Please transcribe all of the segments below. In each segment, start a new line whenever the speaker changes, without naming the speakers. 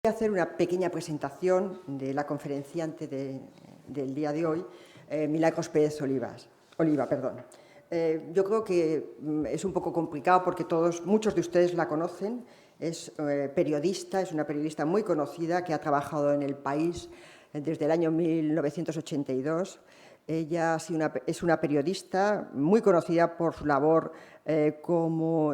Voy a hacer una pequeña presentación de la conferenciante del día de hoy, Milagros Pérez Oliva. Yo creo que es un poco complicado porque muchos de ustedes la conocen. Es periodista, es una periodista muy conocida que ha trabajado en El País desde el año 1982. Ella es una periodista muy conocida por su labor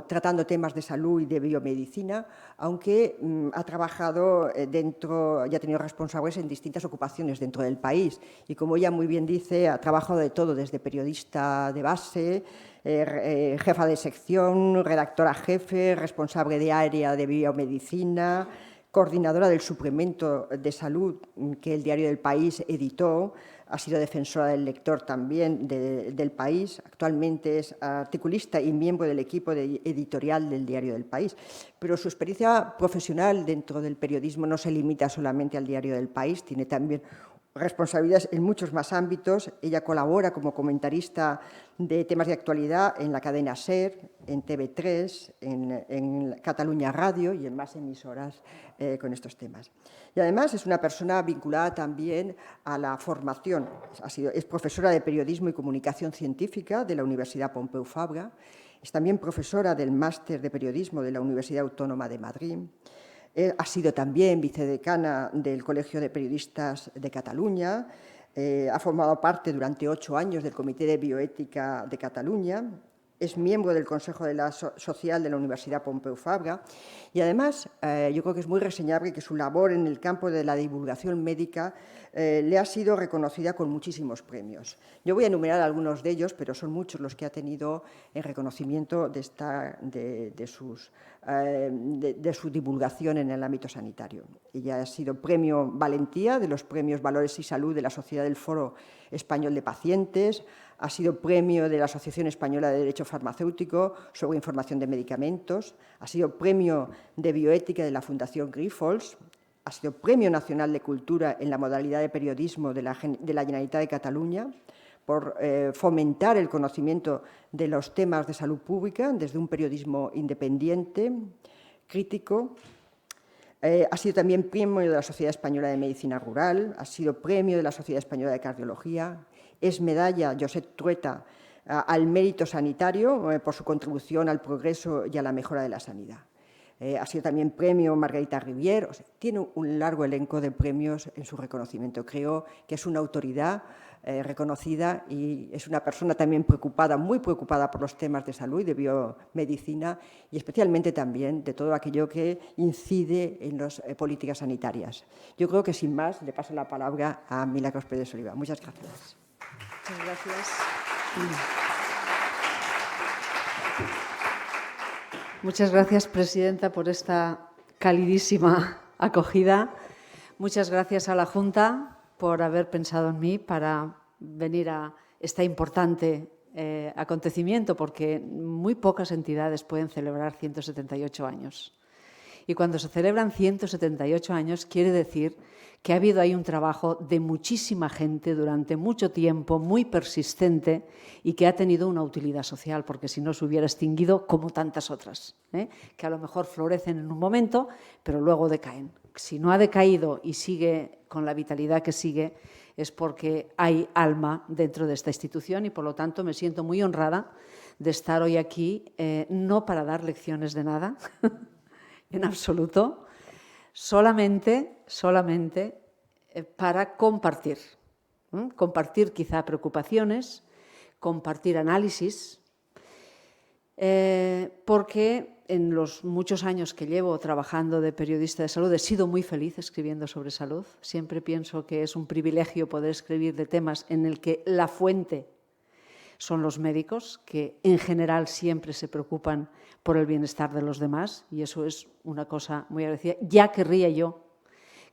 tratando temas de salud y de biomedicina, aunque ha trabajado y ha tenido responsables en distintas ocupaciones dentro del país. Y como ella muy bien dice, ha trabajado de todo, desde periodista de base, jefa de sección, redactora jefe, responsable de área de biomedicina, coordinadora del suplemento de salud que el Diario del País editó. Ha sido defensora del lector también del País. Actualmente es articulista y miembro del equipo editorial del Diario del País. Pero su experiencia profesional dentro del periodismo no se limita solamente al Diario del País, tiene también responsabilidades en muchos más ámbitos. Ella colabora como comentarista de temas de actualidad en la cadena SER, en TV3, en Cataluña Radio y en más emisoras con estos temas. Y además es una persona vinculada también a la formación. Es profesora de Periodismo y Comunicación Científica de la Universidad Pompeu Fabra. Es también profesora del Máster de Periodismo de la Universidad Autónoma de Madrid. Ha sido también vicedecana del Colegio de Periodistas de Cataluña. Ha formado parte durante 8 años del Comité de Bioética de Cataluña. Es miembro del Consejo Social de la Universidad Pompeu Fabra y además yo creo que es muy reseñable que su labor en el campo de la divulgación médica le ha sido reconocida con muchísimos premios. Yo voy a enumerar algunos de ellos, pero son muchos los que ha tenido en reconocimiento de su divulgación en el ámbito sanitario. Ella ha sido Premio Valentía de los Premios Valores y Salud de la Sociedad del Foro Español de Pacientes, ha sido Premio de la Asociación Española de Derecho Farmacéutico sobre Información de Medicamentos, ha sido Premio de Bioética de la Fundación Grifols, ha sido Premio Nacional de Cultura en la modalidad de periodismo de la Generalitat de Cataluña por fomentar el conocimiento de los temas de salud pública desde un periodismo independiente, crítico. Ha sido también Premio de la Sociedad Española de Medicina Rural, ha sido Premio de la Sociedad Española de Cardiología, es medalla Josep Trueta al mérito sanitario por su contribución al progreso y a la mejora de la sanidad. Ha sido también Premio Margarita Rivière. Tiene un largo elenco de premios en su reconocimiento. Creo que es una autoridad reconocida y es una persona también preocupada, muy preocupada por los temas de salud y de biomedicina y especialmente también de todo aquello que incide en las políticas sanitarias. Yo creo que sin más le paso la palabra a Milagros Pérez Oliva. Muchas gracias.
Muchas gracias. Muchas gracias, presidenta, por esta calidísima acogida. Muchas gracias a la Junta por haber pensado en mí para venir a este importante acontecimiento, porque muy pocas entidades pueden celebrar 178 años. Y cuando se celebran 178 años, quiere decir que ha habido ahí un trabajo de muchísima gente durante mucho tiempo, muy persistente y que ha tenido una utilidad social, porque si no se hubiera extinguido como tantas otras, que a lo mejor florecen en un momento, pero luego decaen. Si no ha decaído y sigue con la vitalidad que sigue, es porque hay alma dentro de esta institución y, por lo tanto, me siento muy honrada de estar hoy aquí, no para dar lecciones de nada, en absoluto, solamente para compartir. Compartir quizá preocupaciones, compartir análisis, porque en los muchos años que llevo trabajando de periodista de salud he sido muy feliz escribiendo sobre salud. Siempre pienso que es un privilegio poder escribir de temas en el que la fuente son los médicos, que en general siempre se preocupan por el bienestar de los demás, y eso es una cosa muy agradecida. Ya querría yo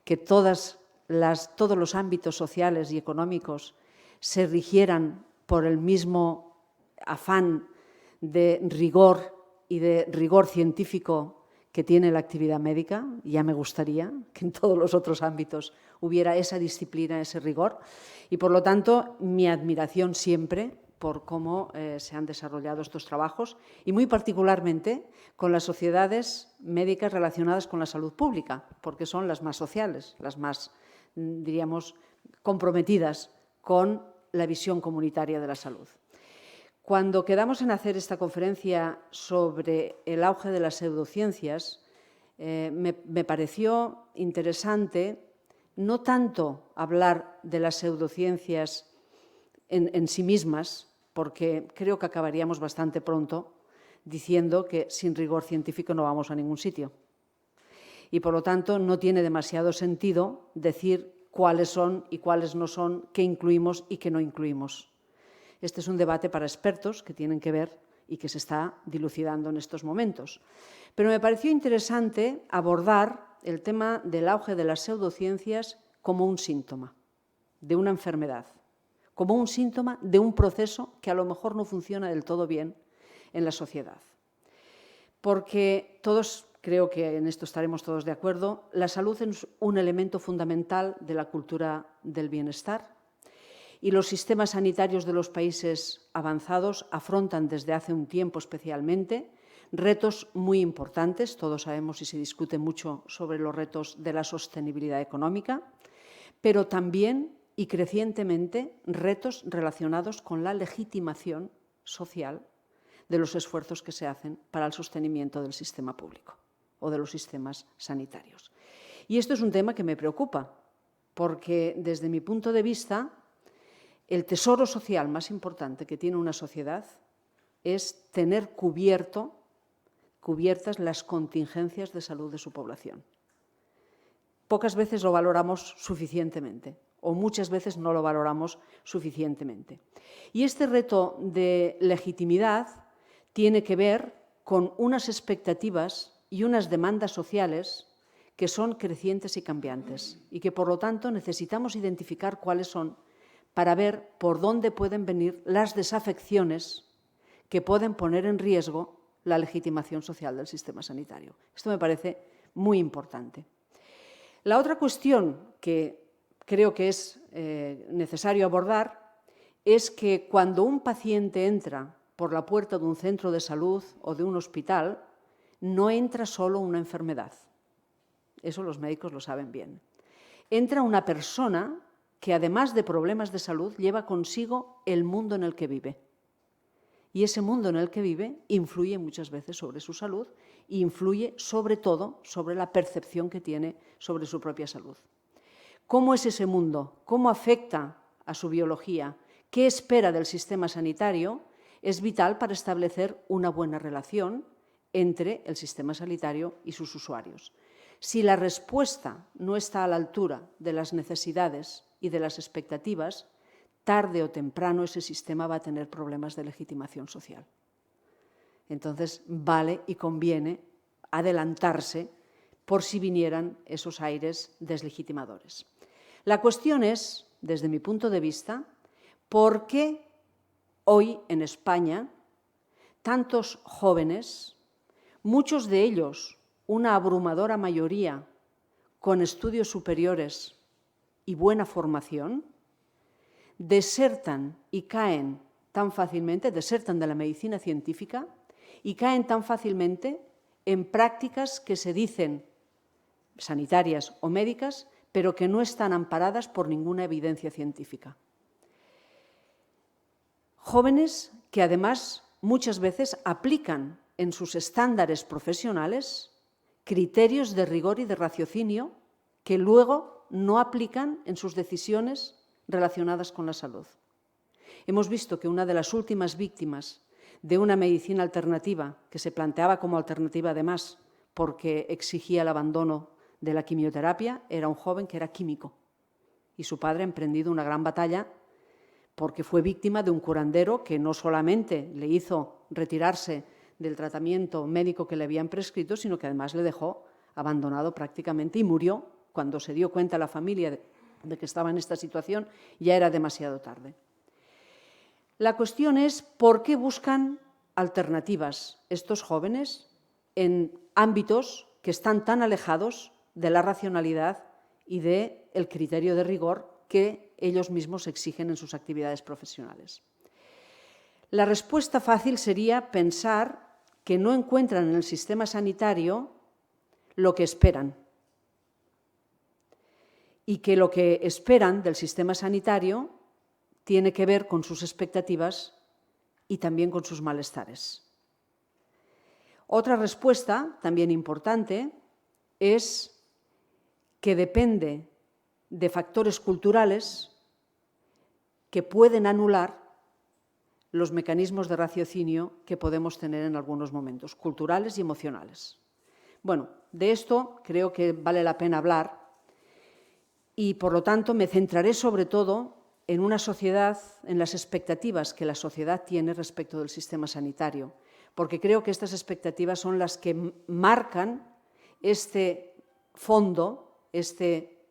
que todos los ámbitos sociales y económicos se rigieran por el mismo afán de rigor y de rigor científico que tiene la actividad médica. Ya me gustaría que en todos los otros ámbitos hubiera esa disciplina, ese rigor. Y, por lo tanto, mi admiración siempre por cómo se han desarrollado estos trabajos y muy particularmente con las sociedades médicas relacionadas con la salud pública, porque son las más sociales, las más, diríamos, comprometidas con la visión comunitaria de la salud. Cuando quedamos en hacer esta conferencia sobre el auge de las pseudociencias, me pareció interesante no tanto hablar de las pseudociencias en sí mismas, porque creo que acabaríamos bastante pronto diciendo que sin rigor científico no vamos a ningún sitio. Y, por lo tanto, no tiene demasiado sentido decir cuáles son y cuáles no son, qué incluimos y qué no incluimos. Este es un debate para expertos que tienen que ver y que se está dilucidando en estos momentos. Pero me pareció interesante abordar el tema del auge de las pseudociencias como un síntoma de una enfermedad, como un síntoma de un proceso que a lo mejor no funciona del todo bien en la sociedad. Porque todos, creo que en esto estaremos todos de acuerdo, la salud es un elemento fundamental de la cultura del bienestar y los sistemas sanitarios de los países avanzados afrontan desde hace un tiempo especialmente retos muy importantes. Todos sabemos y se discute mucho sobre los retos de la sostenibilidad económica, pero también y crecientemente retos relacionados con la legitimación social de los esfuerzos que se hacen para el sostenimiento del sistema público o de los sistemas sanitarios. Y esto es un tema que me preocupa, porque desde mi punto de vista, el tesoro social más importante que tiene una sociedad es tener cubiertas las contingencias de salud de su población. Pocas veces lo valoramos suficientemente, o muchas veces no lo valoramos suficientemente. Y este reto de legitimidad tiene que ver con unas expectativas y unas demandas sociales que son crecientes y cambiantes y que, por lo tanto, necesitamos identificar cuáles son para ver por dónde pueden venir las desafecciones que pueden poner en riesgo la legitimación social del sistema sanitario. Esto me parece muy importante. La otra cuestión que creo que es necesario abordar es que cuando un paciente entra por la puerta de un centro de salud o de un hospital, no entra solo una enfermedad. Eso los médicos lo saben bien. Entra una persona que, además de problemas de salud, lleva consigo el mundo en el que vive. Y ese mundo en el que vive influye muchas veces sobre su salud e influye sobre todo sobre la percepción que tiene sobre su propia salud. ¿Cómo es ese mundo? ¿Cómo afecta a su biología? ¿Qué espera del sistema sanitario? Es vital para establecer una buena relación entre el sistema sanitario y sus usuarios. Si la respuesta no está a la altura de las necesidades y de las expectativas, tarde o temprano ese sistema va a tener problemas de legitimación social. Entonces, vale y conviene adelantarse por si vinieran esos aires deslegitimadores. La cuestión es, desde mi punto de vista, ¿por qué hoy en España tantos jóvenes, muchos de ellos, una abrumadora mayoría, con estudios superiores y buena formación, desertan y caen tan fácilmente, desertan de la medicina científica y caen tan fácilmente en prácticas que se dicen sanitarias o médicas, pero que no están amparadas por ninguna evidencia científica? Jóvenes que además muchas veces aplican en sus estándares profesionales criterios de rigor y de raciocinio que luego no aplican en sus decisiones relacionadas con la salud. Hemos visto que una de las últimas víctimas de una medicina alternativa, que se planteaba como alternativa además porque exigía el abandono de la quimioterapia, era un joven que era químico y su padre ha emprendido una gran batalla porque fue víctima de un curandero que no solamente le hizo retirarse del tratamiento médico que le habían prescrito, sino que además le dejó abandonado prácticamente y murió cuando se dio cuenta la familia de que estaba en esta situación. Ya era demasiado tarde. La cuestión es por qué buscan alternativas estos jóvenes en ámbitos que están tan alejados de la racionalidad y del criterio de rigor que ellos mismos exigen en sus actividades profesionales. La respuesta fácil sería pensar que no encuentran en el sistema sanitario lo que esperan y que lo que esperan del sistema sanitario tiene que ver con sus expectativas y también con sus malestares. Otra respuesta, también importante, es que depende de factores culturales que pueden anular los mecanismos de raciocinio que podemos tener en algunos momentos, culturales y emocionales. Bueno, de esto creo que vale la pena hablar y, por lo tanto, me centraré sobre todo en una sociedad, en las expectativas que la sociedad tiene respecto del sistema sanitario, porque creo que estas expectativas son las que marcan este fondo, este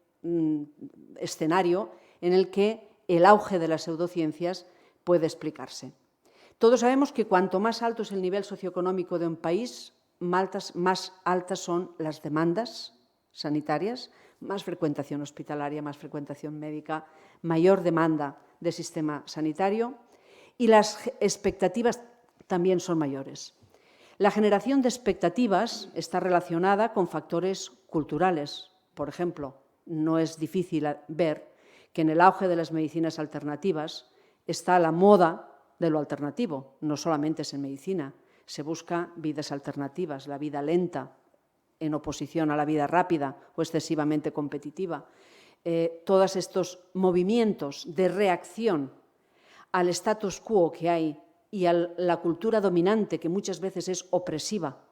escenario en el que el auge de las pseudociencias puede explicarse. Todos sabemos que cuanto más alto es el nivel socioeconómico de un país, más altas son las demandas sanitarias, más frecuentación hospitalaria, más frecuentación médica, mayor demanda de sistema sanitario y las expectativas también son mayores. La generación de expectativas está relacionada con factores culturales. Por ejemplo, no es difícil ver que en el auge de las medicinas alternativas está la moda de lo alternativo. No solamente es en medicina, se busca vidas alternativas, la vida lenta en oposición a la vida rápida o excesivamente competitiva. Todos estos movimientos de reacción al status quo que hay y a la cultura dominante, que muchas veces es opresiva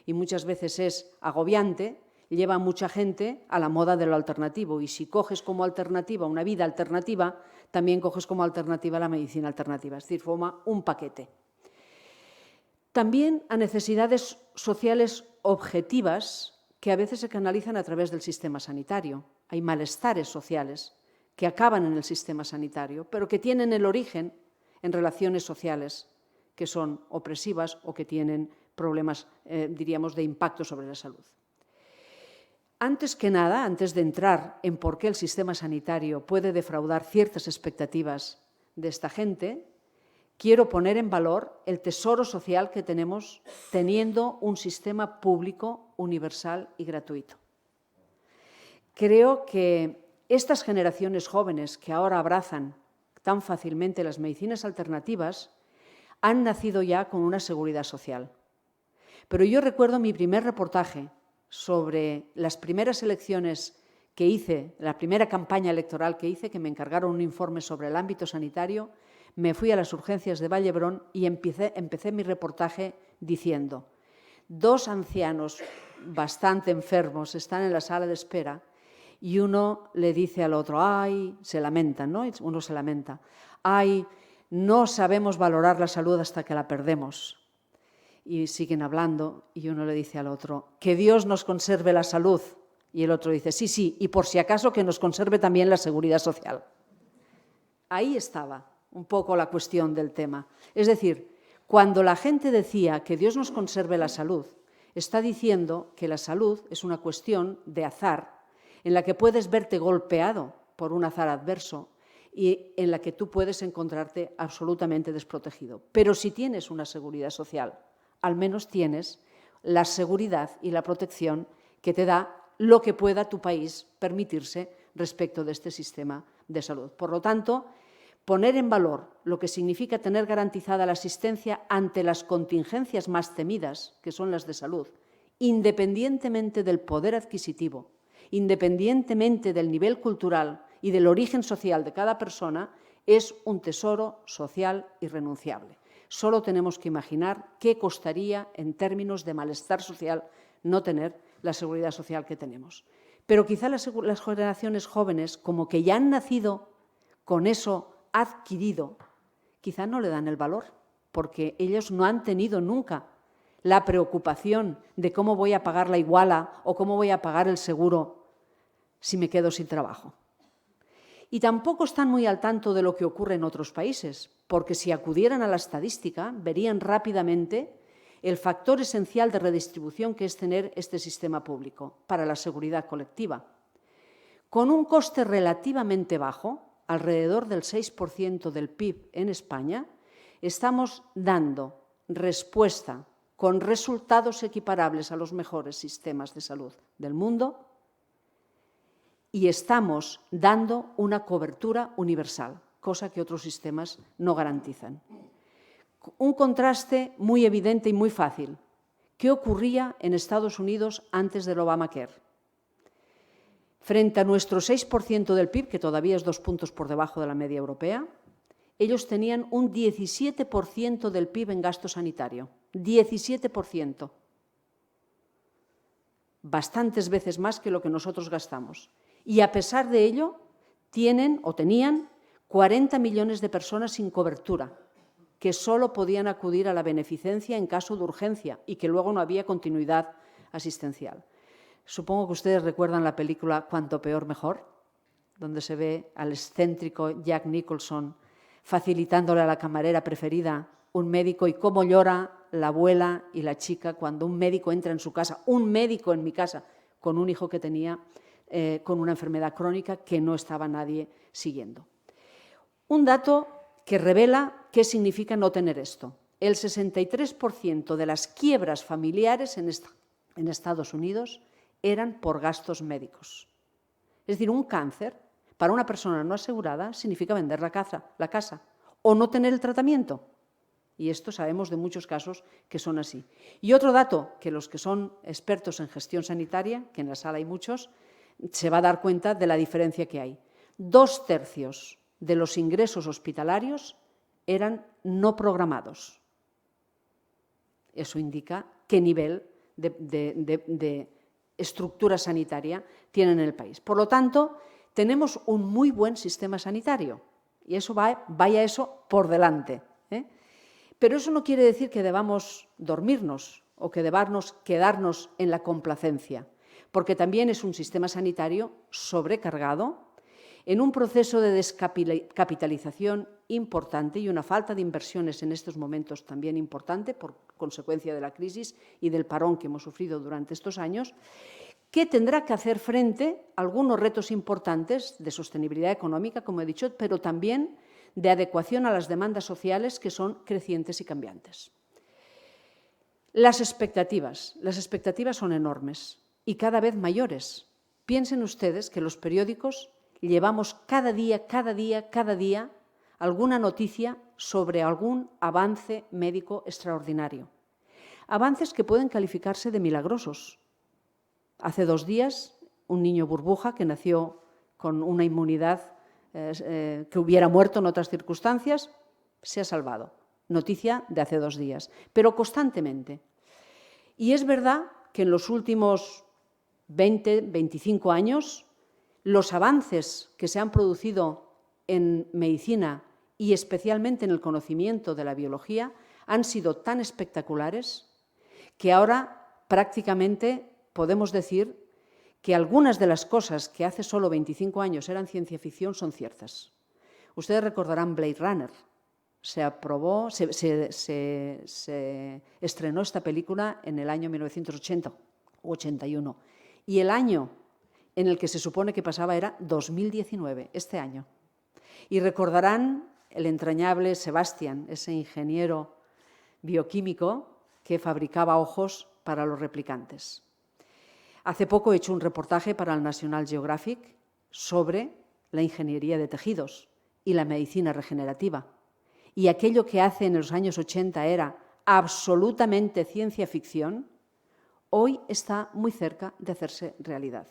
y muchas veces es agobiante, lleva a mucha gente a la moda de lo alternativo. Y si coges como alternativa una vida alternativa, también coges como alternativa la medicina alternativa. Es decir, forma un paquete. También a necesidades sociales objetivas que a veces se canalizan a través del sistema sanitario. Hay malestares sociales que acaban en el sistema sanitario, pero que tienen el origen en relaciones sociales que son opresivas o que tienen problemas, diríamos, de impacto sobre la salud. Antes que nada, antes de entrar en por qué el sistema sanitario puede defraudar ciertas expectativas de esta gente, quiero poner en valor el tesoro social que tenemos teniendo un sistema público, universal y gratuito. Creo que estas generaciones jóvenes que ahora abrazan tan fácilmente las medicinas alternativas han nacido ya con una seguridad social. Pero yo recuerdo mi primer reportaje sobre las primeras elecciones que hice, la primera campaña electoral que hice, que me encargaron un informe sobre el ámbito sanitario. Me fui a las urgencias de Vallebrón y empecé mi reportaje diciendo: 2 ancianos bastante enfermos están en la sala de espera y uno le dice al otro, ¡ay!, se lamentan, ¿no? Uno se lamenta, ¡ay!, no sabemos valorar la salud hasta que la perdemos. Y siguen hablando y uno le dice al otro, que Dios nos conserve la salud. Y el otro dice, sí, sí, y por si acaso que nos conserve también la seguridad social. Ahí estaba un poco la cuestión del tema. Es decir, cuando la gente decía que Dios nos conserve la salud, está diciendo que la salud es una cuestión de azar, en la que puedes verte golpeado por un azar adverso y en la que tú puedes encontrarte absolutamente desprotegido. Pero si tienes una seguridad social, al menos tienes la seguridad y la protección que te da lo que pueda tu país permitirse respecto de este sistema de salud. Por lo tanto, poner en valor lo que significa tener garantizada la asistencia ante las contingencias más temidas, que son las de salud, independientemente del poder adquisitivo, independientemente del nivel cultural y del origen social de cada persona, es un tesoro social irrenunciable. Solo tenemos que imaginar qué costaría en términos de malestar social no tener la seguridad social que tenemos. Pero quizá las generaciones jóvenes, como que ya han nacido con eso adquirido, quizá no le dan el valor, porque ellos no han tenido nunca la preocupación de cómo voy a pagar la iguala o cómo voy a pagar el seguro si me quedo sin trabajo. Y tampoco están muy al tanto de lo que ocurre en otros países, porque si acudieran a la estadística, verían rápidamente el factor esencial de redistribución que es tener este sistema público para la seguridad colectiva. Con un coste relativamente bajo, alrededor del 6% del PIB en España, estamos dando respuesta con resultados equiparables a los mejores sistemas de salud del mundo y estamos dando una cobertura universal, cosa que otros sistemas no garantizan. Un contraste muy evidente y muy fácil. ¿Qué ocurría en Estados Unidos antes del Obamacare? Frente a nuestro 6% del PIB, que todavía es 2 puntos por debajo de la media europea, ellos tenían un 17% del PIB en gasto sanitario. 17%. Bastantes veces más que lo que nosotros gastamos. Y a pesar de ello, tienen o tenían 40 millones de personas sin cobertura, que solo podían acudir a la beneficencia en caso de urgencia y que luego no había continuidad asistencial. Supongo que ustedes recuerdan la película Cuanto peor mejor, donde se ve al excéntrico Jack Nicholson facilitándole a la camarera preferida un médico y cómo llora la abuela y la chica cuando un médico entra en su casa, un médico en mi casa, con un hijo que tenía con una enfermedad crónica que no estaba nadie siguiendo. Un dato que revela qué significa no tener esto. El 63% de las quiebras familiares en Estados Unidos eran por gastos médicos. Es decir, un cáncer para una persona no asegurada significa vender la casa o no tener el tratamiento. Y esto sabemos de muchos casos que son así. Y otro dato que los que son expertos en gestión sanitaria, que en la sala hay muchos, se va a dar cuenta de la diferencia que hay. 2/3 de los ingresos hospitalarios eran no programados. Eso indica qué nivel de estructura sanitaria tienen en el país. Por lo tanto, tenemos un muy buen sistema sanitario y eso vaya eso por delante. Pero eso no quiere decir que debamos dormirnos o que debamos quedarnos en la complacencia, porque también es un sistema sanitario sobrecargado, en un proceso de descapitalización importante y una falta de inversiones en estos momentos también importante por consecuencia de la crisis y del parón que hemos sufrido durante estos años, que tendrá que hacer frente a algunos retos importantes de sostenibilidad económica, como he dicho, pero también de adecuación a las demandas sociales que son crecientes y cambiantes. Las expectativas son enormes y cada vez mayores. Piensen ustedes que los periódicos llevamos cada día alguna noticia sobre algún avance médico extraordinario. Avances que pueden calificarse de milagrosos. Hace 2 días, un niño burbuja que nació con una inmunidad que hubiera muerto en otras circunstancias, se ha salvado. Noticia de hace 2 días, pero constantemente. Y es verdad que en los últimos 20, 25 años, los avances que se han producido en medicina y especialmente en el conocimiento de la biología han sido tan espectaculares que ahora prácticamente podemos decir que algunas de las cosas que hace solo 25 años eran ciencia ficción son ciertas. Ustedes recordarán Blade Runner. Se estrenó esta película en el año 1980 o 81. Y el año en el que se supone que pasaba era 2019, este año. Y recordarán el entrañable Sebastian, ese ingeniero bioquímico que fabricaba ojos para los replicantes. Hace poco he hecho un reportaje para el National Geographic sobre la ingeniería de tejidos y la medicina regenerativa. Y aquello que hace en los años 80 era absolutamente ciencia ficción, hoy está muy cerca de hacerse realidad.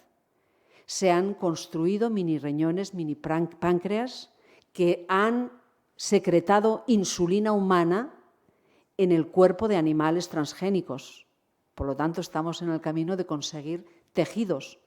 Se han construido mini riñones, mini páncreas que han secretado insulina humana en el cuerpo de animales transgénicos. Por lo tanto, estamos en el camino de conseguir tejidos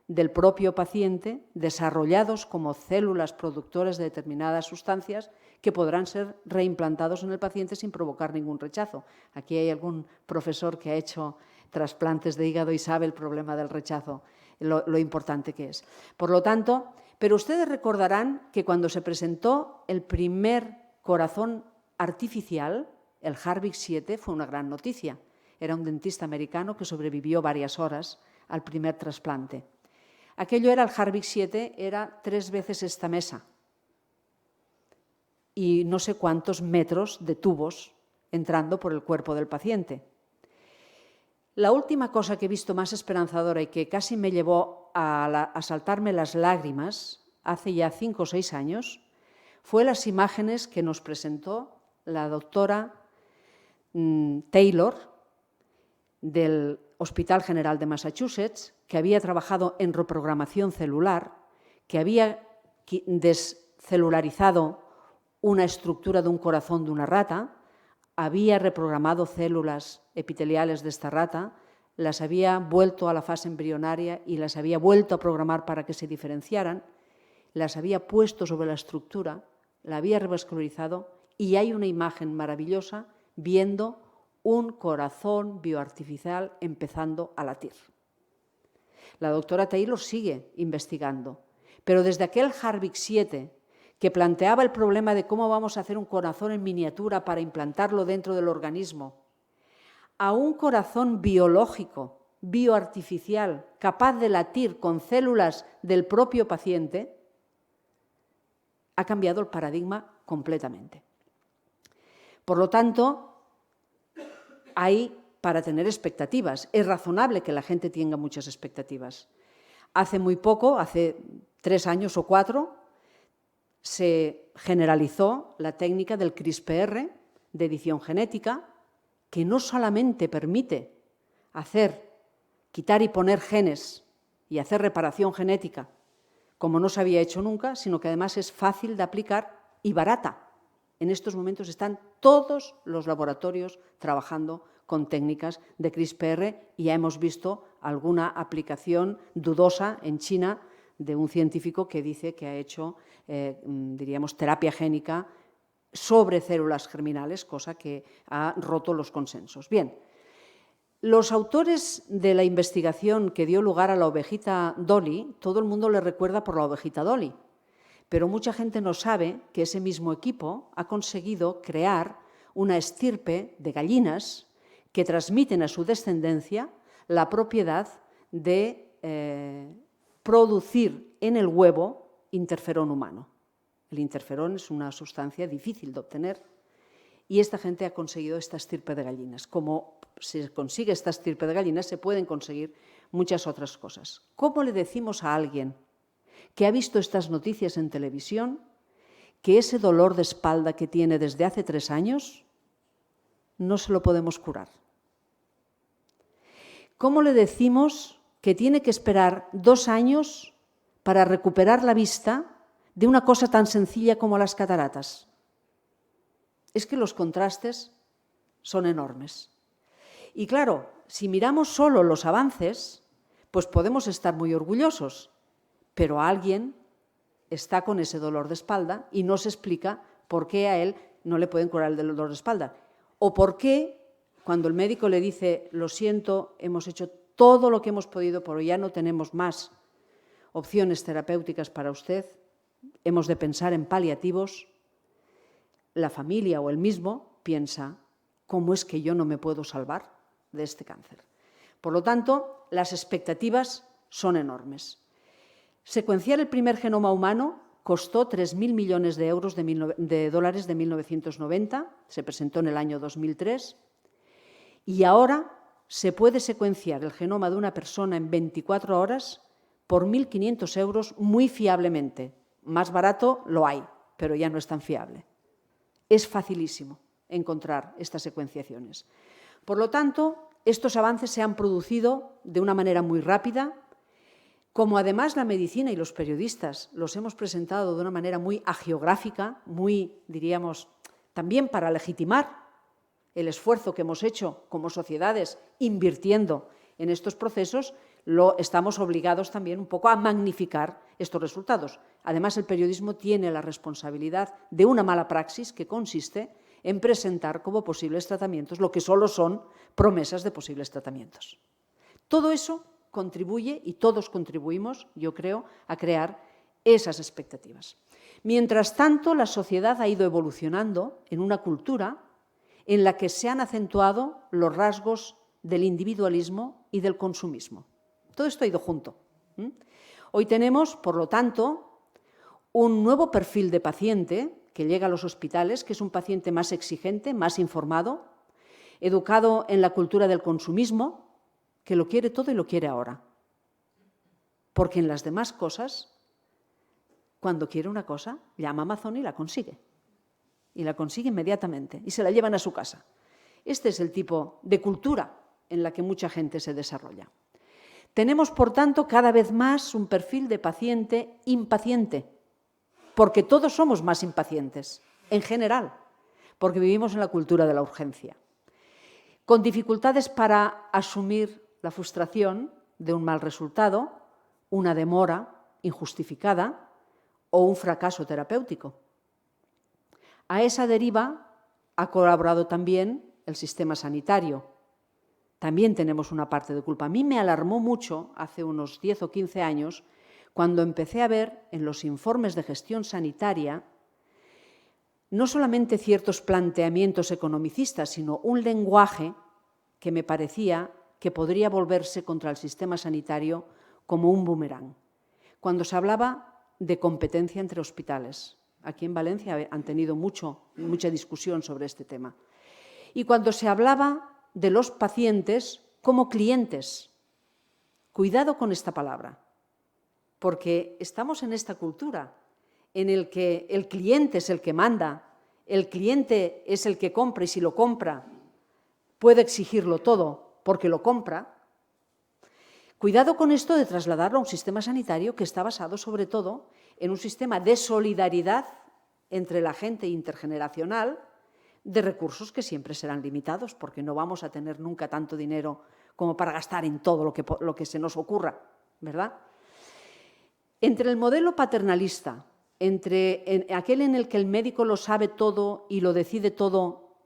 del propio paciente desarrollados como células productoras de determinadas sustancias que podrán ser reimplantados en el paciente sin provocar ningún rechazo. Aquí hay algún profesor que ha hecho trasplantes de hígado y sabe el problema del rechazo, lo importante que es. Por lo tanto, pero ustedes recordarán que cuando se presentó el primer corazón artificial, el Harvik 7, fue una gran noticia. Era un dentista americano que sobrevivió varias horas al primer trasplante. Aquello era el Harvik 7, era 3 veces esta mesa. y no sé cuántos metros de tubos entrando por el cuerpo del paciente. La última cosa que he visto más esperanzadora y que casi me llevó a saltarme las lágrimas hace ya 5 o 6 años fue las imágenes que nos presentó la doctora Taylor del Hospital General de Massachusetts, que había trabajado en reprogramación celular, que había descelularizado una estructura de un corazón de una rata, había reprogramado células epiteliales de esta rata, las había vuelto a la fase embrionaria y las había vuelto a programar para que se diferenciaran, las había puesto sobre la estructura, la había revascularizado y hay una imagen maravillosa viendo un corazón bioartificial empezando a latir. La doctora Taylor sigue investigando, pero desde aquel Harvick 7 que planteaba el problema de cómo vamos a hacer un corazón en miniatura para implantarlo dentro del organismo, a un corazón biológico, bioartificial, capaz de latir con células del propio paciente, ha cambiado el paradigma completamente. Por lo tanto, hay para tener expectativas. Es razonable que la gente tenga muchas expectativas. Hace muy poco, hace 3 años o 4, se generalizó la técnica del CRISPR de edición genética, que no solamente permite quitar y poner genes y hacer reparación genética, como no se había hecho nunca, sino que además es fácil de aplicar y barata. En estos momentos están todos los laboratorios trabajando con técnicas de CRISPR y ya hemos visto alguna aplicación dudosa en China de un científico que dice que ha hecho, diríamos, terapia génica sobre células germinales, cosa que ha roto los consensos. Bien, los autores de la investigación que dio lugar a la ovejita Dolly, todo el mundo le recuerda por la ovejita Dolly, pero mucha gente no sabe que ese mismo equipo ha conseguido crear una estirpe de gallinas que transmiten a su descendencia la propiedad de producir en el huevo interferón humano. El interferón es una sustancia difícil de obtener y esta gente ha conseguido esta estirpe de gallinas. Como se consigue esta estirpe de gallinas, se pueden conseguir muchas otras cosas. ¿Cómo le decimos a alguien que ha visto estas noticias en televisión que ese dolor de espalda que tiene desde hace 3 años no se lo podemos curar? ¿Cómo le decimos que tiene que esperar 2 años para recuperar la vista de una cosa tan sencilla como las cataratas? Es que los contrastes son enormes. Y claro, si miramos solo los avances, pues podemos estar muy orgullosos, pero alguien está con ese dolor de espalda y no se explica por qué a él no le pueden curar el dolor de espalda. O por qué, cuando el médico le dice, lo siento, hemos hecho todo lo que hemos podido, pero ya no tenemos más opciones terapéuticas para usted, hemos de pensar en paliativos, la familia o él mismo piensa, ¿cómo es que yo no me puedo salvar de este cáncer? Por lo tanto, las expectativas son enormes. Secuenciar el primer genoma humano costó 3.000 millones de euros de dólares de 1990, se presentó en el año 2003, y ahora se puede secuenciar el genoma de una persona en 24 horas por 1.500 euros muy fiablemente. Más barato lo hay, pero ya no es tan fiable. Es facilísimo encontrar estas secuenciaciones. Por lo tanto, estos avances se han producido de una manera muy rápida, como además la medicina y los periodistas los hemos presentado de una manera muy hagiográfica, muy, diríamos, también para legitimar el esfuerzo que hemos hecho como sociedades invirtiendo en estos procesos, estamos obligados también un poco a magnificar estos resultados. Además, el periodismo tiene la responsabilidad de una mala praxis que consiste en presentar como posibles tratamientos lo que solo son promesas de posibles tratamientos. Todo eso contribuye, y todos contribuimos, yo creo, a crear esas expectativas. Mientras tanto, la sociedad ha ido evolucionando en una cultura en la que se han acentuado los rasgos del individualismo y del consumismo. Todo esto ha ido junto. Hoy tenemos, por lo tanto, un nuevo perfil de paciente que llega a los hospitales, que es un paciente más exigente, más informado, educado en la cultura del consumismo, que lo quiere todo y lo quiere ahora. Porque en las demás cosas, cuando quiere una cosa, llama a Amazon y la consigue. Y la consigue inmediatamente y se la llevan a su casa. Este es el tipo de cultura en la que mucha gente se desarrolla. Tenemos, por tanto, cada vez más un perfil de paciente impaciente, porque todos somos más impacientes, en general, porque vivimos en la cultura de la urgencia, con dificultades para asumir la frustración de un mal resultado, una demora injustificada o un fracaso terapéutico. A esa deriva ha colaborado también el sistema sanitario. También tenemos una parte de culpa. A mí me alarmó mucho hace unos 10 o 15 años cuando empecé a ver en los informes de gestión sanitaria no solamente ciertos planteamientos economicistas, sino un lenguaje que me parecía que podría volverse contra el sistema sanitario como un boomerang. Cuando se hablaba de competencia entre hospitales. Aquí en Valencia han tenido mucha discusión sobre este tema. Y cuando se hablaba de los pacientes como clientes. Cuidado con esta palabra, porque estamos en esta cultura en el que el cliente es el que manda, el cliente es el que compra y si lo compra puede exigirlo todo porque lo compra. Cuidado con esto de trasladarlo a un sistema sanitario que está basado sobre todo en un sistema de solidaridad entre la gente intergeneracional, de recursos que siempre serán limitados, porque no vamos a tener nunca tanto dinero como para gastar en todo lo que se nos ocurra, ¿verdad? Entre el modelo paternalista, entre aquel en el que el médico lo sabe todo y lo decide todo,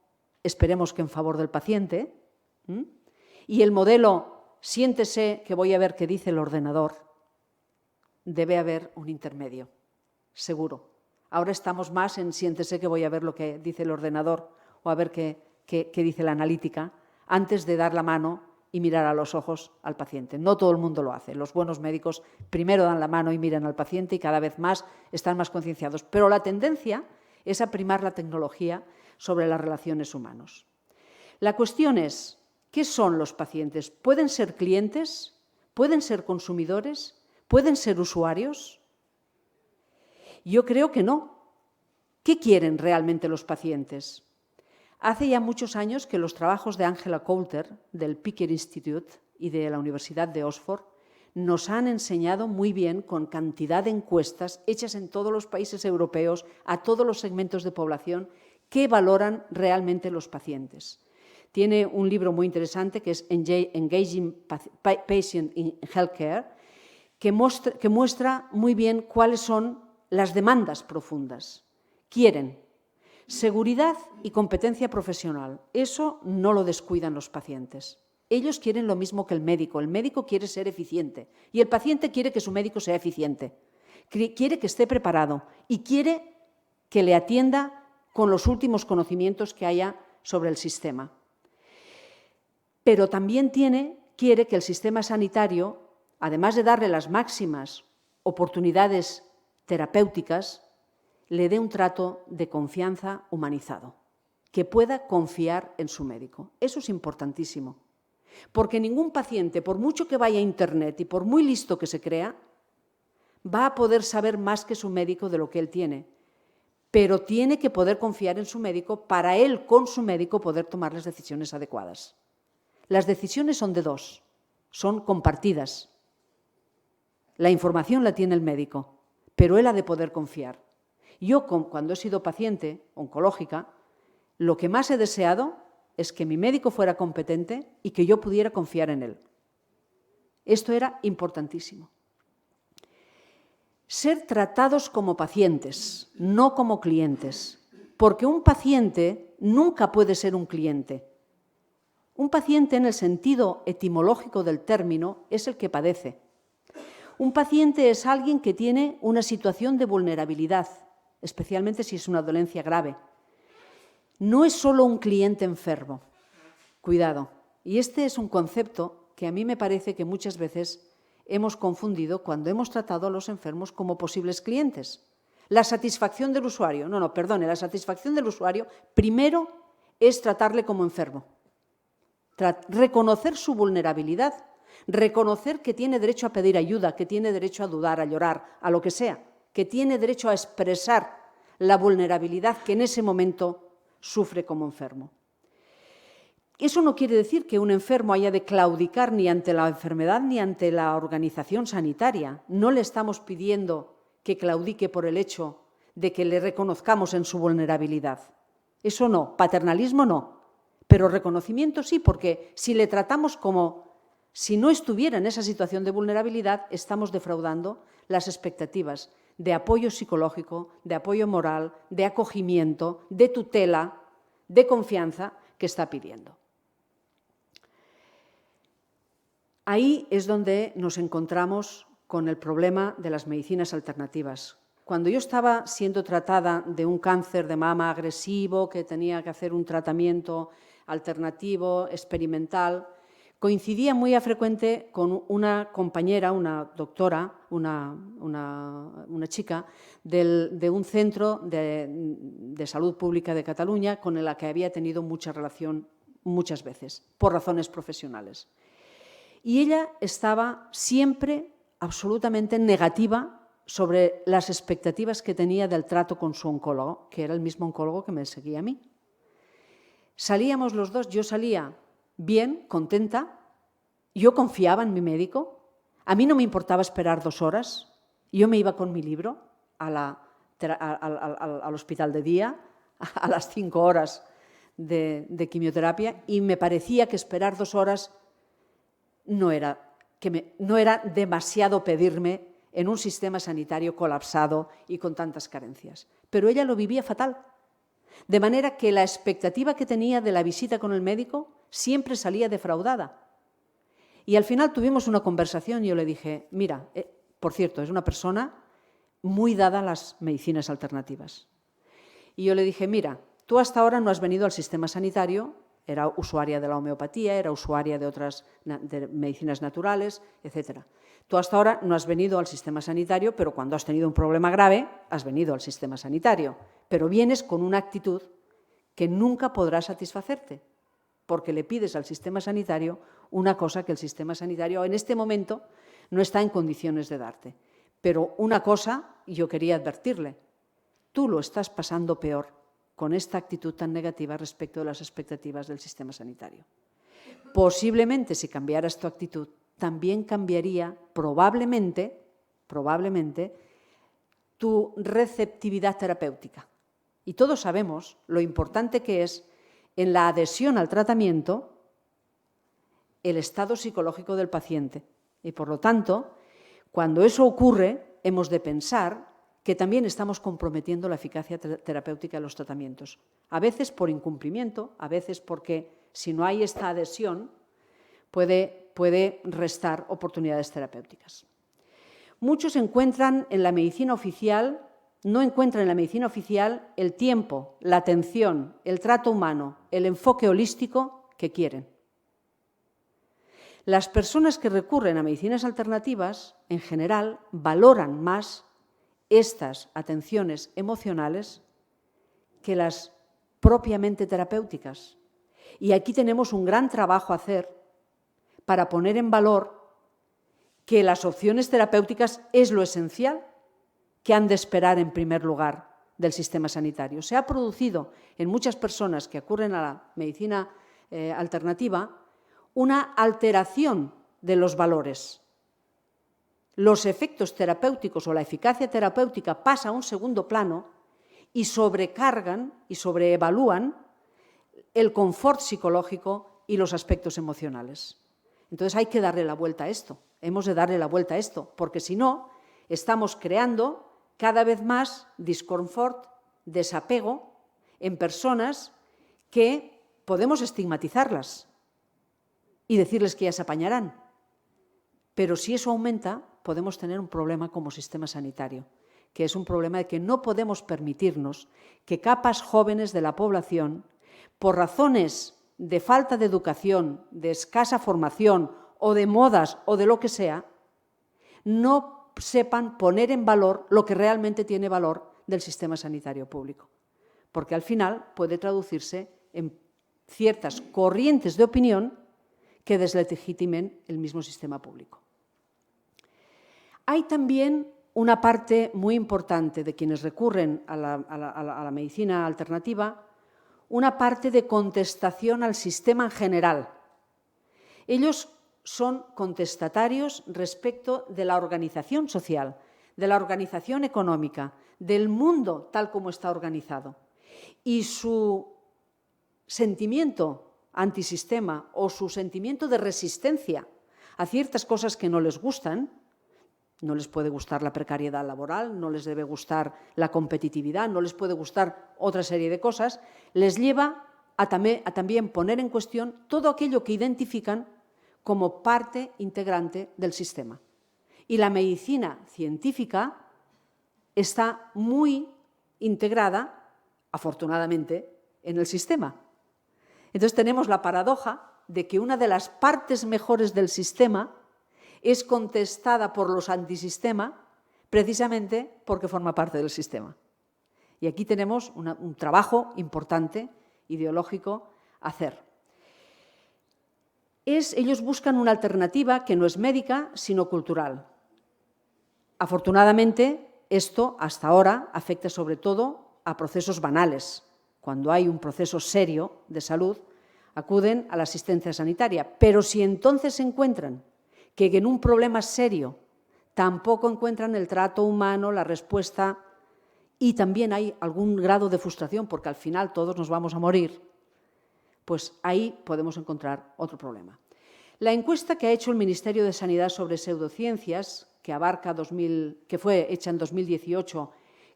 esperemos que en favor del paciente, y el modelo siéntese que voy a ver qué dice el ordenador, debe haber un intermedio, seguro. Ahora estamos más en siéntese que voy a ver lo que dice el ordenador o a ver qué dice la analítica antes de dar la mano y mirar a los ojos al paciente. No todo el mundo lo hace. Los buenos médicos primero dan la mano y miran al paciente y cada vez más están más concienciados. Pero la tendencia es a primar la tecnología sobre las relaciones humanas. La cuestión es, ¿qué son los pacientes? ¿Pueden ser clientes? ¿Pueden ser consumidores? ¿Pueden ser usuarios? Yo creo que no. ¿Qué quieren realmente los pacientes? Hace ya muchos años que los trabajos de Angela Coulter, del Picker Institute y de la Universidad de Oxford, nos han enseñado muy bien, con cantidad de encuestas hechas en todos los países europeos, a todos los segmentos de población, qué valoran realmente los pacientes. Tiene un libro muy interesante que es Engaging Patient in Healthcare, que muestra muy bien cuáles son las demandas profundas. Quieren seguridad y competencia profesional. Eso no lo descuidan los pacientes. Ellos quieren lo mismo que el médico. El médico quiere ser eficiente y el paciente quiere que su médico sea eficiente. Quiere que esté preparado y quiere que le atienda con los últimos conocimientos que haya sobre el sistema. Pero también quiere que el sistema sanitario, además de darle las máximas oportunidades terapéuticas, le dé un trato de confianza humanizado, que pueda confiar en su médico. Eso es importantísimo, porque ningún paciente, por mucho que vaya a Internet y por muy listo que se crea, va a poder saber más que su médico de lo que él tiene, pero tiene que poder confiar en su médico para él, con su médico, poder tomar las decisiones adecuadas. Las decisiones son de dos, son compartidas. La información la tiene el médico, pero él ha de poder confiar. Yo, cuando he sido paciente oncológica, lo que más he deseado es que mi médico fuera competente y que yo pudiera confiar en él. Esto era importantísimo. Ser tratados como pacientes, no como clientes, porque un paciente nunca puede ser un cliente. Un paciente, en el sentido etimológico del término, es el que padece. Un paciente es alguien que tiene una situación de vulnerabilidad, especialmente si es una dolencia grave. No es solo un cliente enfermo. Cuidado. Y este es un concepto que a mí me parece que muchas veces hemos confundido cuando hemos tratado a los enfermos como posibles clientes. La satisfacción del usuario, no, perdone, la satisfacción del usuario primero es tratarle como enfermo, reconocer su vulnerabilidad, reconocer que tiene derecho a pedir ayuda, que tiene derecho a dudar, a llorar, a lo que sea, que tiene derecho a expresar la vulnerabilidad que en ese momento sufre como enfermo. Eso no quiere decir que un enfermo haya de claudicar ni ante la enfermedad ni ante la organización sanitaria. No le estamos pidiendo que claudique por el hecho de que le reconozcamos en su vulnerabilidad. Eso no, paternalismo no, pero reconocimiento sí, porque si le tratamos como si no estuviera en esa situación de vulnerabilidad, estamos defraudando las expectativas de apoyo psicológico, de apoyo moral, de acogimiento, de tutela, de confianza que está pidiendo. Ahí es donde nos encontramos con el problema de las medicinas alternativas. Cuando yo estaba siendo tratada de un cáncer de mama agresivo, que tenía que hacer un tratamiento alternativo, experimental, coincidía muy a frecuente con una compañera, una doctora, una chica de un centro de salud pública de Cataluña con la que había tenido mucha relación muchas veces, por razones profesionales. Y ella estaba siempre absolutamente negativa sobre las expectativas que tenía del trato con su oncólogo, que era el mismo oncólogo que me seguía a mí. Salíamos los dos, yo salía bien, contenta, yo confiaba en mi médico, a mí no me importaba esperar 2 horas, yo me iba con mi libro al hospital de día, a las 5 horas de quimioterapia, y me parecía que esperar 2 horas no era demasiado pedirme en un sistema sanitario colapsado y con tantas carencias. Pero ella lo vivía fatal. De manera que la expectativa que tenía de la visita con el médico siempre salía defraudada. Y al final tuvimos una conversación y yo le dije, mira, por cierto, es una persona muy dada a las medicinas alternativas. Y yo le dije, mira, tú hasta ahora no has venido al sistema sanitario, era usuaria de la homeopatía, era usuaria de otras de medicinas naturales, etc. Tú hasta ahora no has venido al sistema sanitario, pero cuando has tenido un problema grave, has venido al sistema sanitario. Pero vienes con una actitud que nunca podrá satisfacerte, porque le pides al sistema sanitario una cosa que el sistema sanitario en este momento no está en condiciones de darte. Pero una cosa, yo quería advertirle, tú lo estás pasando peor con esta actitud tan negativa respecto de las expectativas del sistema sanitario. Posiblemente, si cambiaras tu actitud, también cambiaría probablemente, tu receptividad terapéutica. Y todos sabemos lo importante que es en la adhesión al tratamiento el estado psicológico del paciente. Y por lo tanto, cuando eso ocurre, hemos de pensar que también estamos comprometiendo la eficacia terapéutica de los tratamientos. A veces por incumplimiento, a veces porque si no hay esta adhesión puede restar oportunidades terapéuticas. Muchos encuentran en la medicina oficial, no encuentran en la medicina oficial el tiempo, la atención, el trato humano, el enfoque holístico que quieren. Las personas que recurren a medicinas alternativas, en general, valoran más estas atenciones emocionales que las propiamente terapéuticas. Y aquí tenemos un gran trabajo a hacer para poner en valor que las opciones terapéuticas es lo esencial que han de esperar en primer lugar del sistema sanitario. Se ha producido en muchas personas que ocurren a la medicina alternativa una alteración de los valores. Los efectos terapéuticos o la eficacia terapéutica pasa a un segundo plano y sobrecargan y sobreevalúan el confort psicológico y los aspectos emocionales. Entonces hay que darle la vuelta a esto, hemos de darle la vuelta a esto, porque si no, estamos creando cada vez más disconfort, desapego en personas que podemos estigmatizarlas y decirles que ya se apañarán. Pero si eso aumenta, podemos tener un problema como sistema sanitario, que es un problema de que no podemos permitirnos que capas jóvenes de la población, por razones de falta de educación, de escasa formación o de modas o de lo que sea, no sepan poner en valor lo que realmente tiene valor del sistema sanitario público, porque al final puede traducirse en ciertas corrientes de opinión que deslegitimen el mismo sistema público. Hay también una parte muy importante de quienes recurren a la medicina alternativa, una parte de contestación al sistema en general. Ellos son contestatarios respecto de la organización social, de la organización económica, del mundo tal como está organizado. Y su sentimiento antisistema o su sentimiento de resistencia a ciertas cosas que no les gustan, no les puede gustar la precariedad laboral, no les debe gustar la competitividad, no les puede gustar otra serie de cosas, les lleva a también poner en cuestión todo aquello que identifican como parte integrante del sistema. Y la medicina científica está muy integrada, afortunadamente, en el sistema. Entonces tenemos la paradoja de que una de las partes mejores del sistema es contestada por los antisistema precisamente porque forma parte del sistema. Y aquí tenemos un trabajo importante, ideológico, a hacer. Ellos buscan una alternativa que no es médica, sino cultural. Afortunadamente, esto hasta ahora afecta sobre todo a procesos banales. Cuando hay un proceso serio de salud, acuden a la asistencia sanitaria. Pero si entonces se encuentran que en un problema serio tampoco encuentran el trato humano, la respuesta, y también hay algún grado de frustración porque al final todos nos vamos a morir, pues ahí podemos encontrar otro problema. La encuesta que ha hecho el Ministerio de Sanidad sobre pseudociencias, que fue hecha en 2018,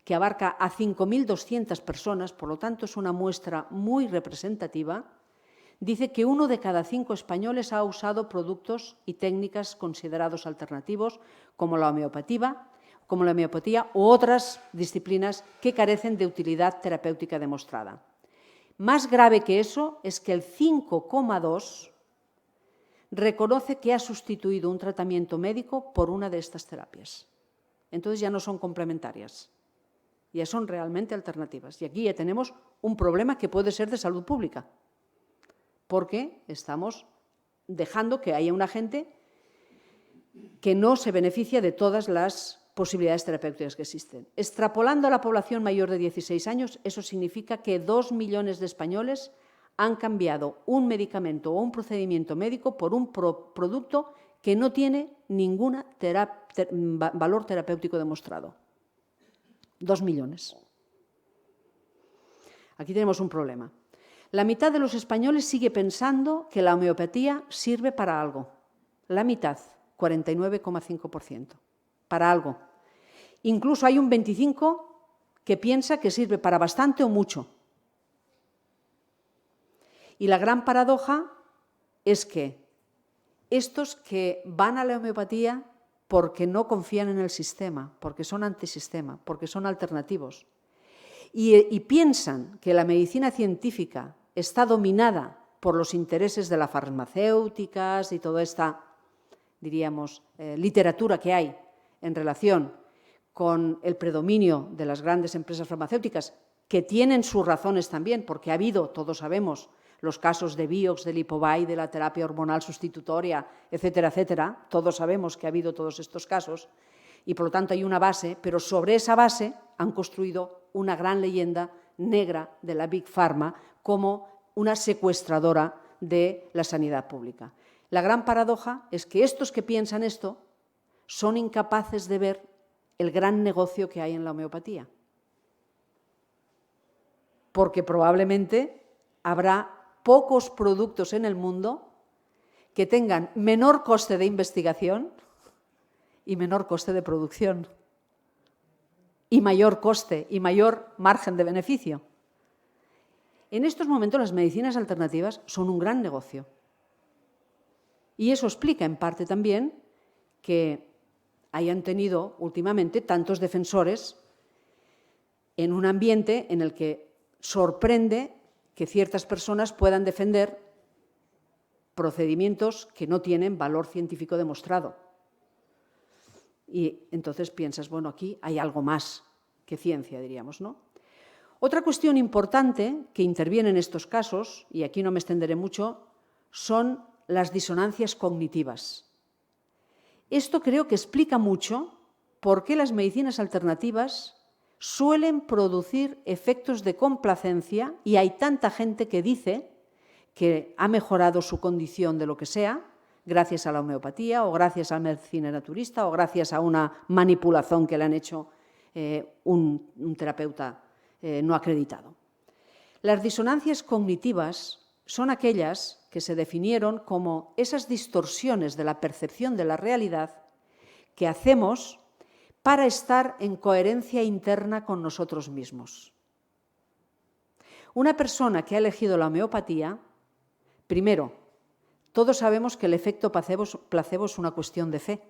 que abarca a 5.200 personas, por lo tanto es una muestra muy representativa, dice que 1 de cada 5 españoles ha usado productos y técnicas considerados alternativos como la homeopatía u otras disciplinas que carecen de utilidad terapéutica demostrada. Más grave que eso es que el 5,2% reconoce que ha sustituido un tratamiento médico por una de estas terapias. Entonces ya no son complementarias, ya son realmente alternativas. Y aquí ya tenemos un problema que puede ser de salud pública, porque estamos dejando que haya una gente que no se beneficia de todas las posibilidades terapéuticas que existen. Extrapolando a la población mayor de 16 años, eso significa que 2 millones de españoles han cambiado un medicamento o un procedimiento médico por un producto que no tiene ningún valor terapéutico demostrado. 2 millones. Aquí tenemos un problema. La mitad de los españoles sigue pensando que la homeopatía sirve para algo. La mitad, 49,5%, para algo. Incluso hay un 25% que piensa que sirve para bastante o mucho. Y la gran paradoja es que estos que van a la homeopatía porque no confían en el sistema, porque son antisistema, porque son alternativos, y piensan que la medicina científica está dominada por los intereses de las farmacéuticas y toda esta, diríamos, literatura que hay en relación con el predominio de las grandes empresas farmacéuticas, que tienen sus razones también, porque ha habido, todos sabemos, los casos de Vioxx, de Lipovay, de la terapia hormonal sustitutoria, etcétera, etcétera. Todos sabemos que ha habido todos estos casos y, por lo tanto, hay una base, pero sobre esa base han construido una gran leyenda negra de la Big Pharma como una secuestradora de la sanidad pública. La gran paradoja es que estos que piensan esto son incapaces de ver el gran negocio que hay en la homeopatía, porque probablemente habrá pocos productos en el mundo que tengan menor coste de investigación y menor coste de producción, y mayor coste y mayor margen de beneficio. En estos momentos las medicinas alternativas son un gran negocio. Y eso explica en parte también que hayan tenido últimamente tantos defensores en un ambiente en el que sorprende que ciertas personas puedan defender procedimientos que no tienen valor científico demostrado. Y entonces piensas, bueno, aquí hay algo más que ciencia, diríamos, ¿no? Otra cuestión importante que interviene en estos casos, y aquí no me extenderé mucho, son las disonancias cognitivas. Esto creo que explica mucho por qué las medicinas alternativas suelen producir efectos de complacencia y hay tanta gente que dice que ha mejorado su condición de lo que sea, gracias a la homeopatía o gracias a la medicina naturista o gracias a una manipulación que le han hecho un terapeuta no acreditado. Las disonancias cognitivas son aquellas que se definieron como esas distorsiones de la percepción de la realidad que hacemos para estar en coherencia interna con nosotros mismos. Una persona que ha elegido la homeopatía, primero, todos sabemos que el efecto placebo es una cuestión de fe,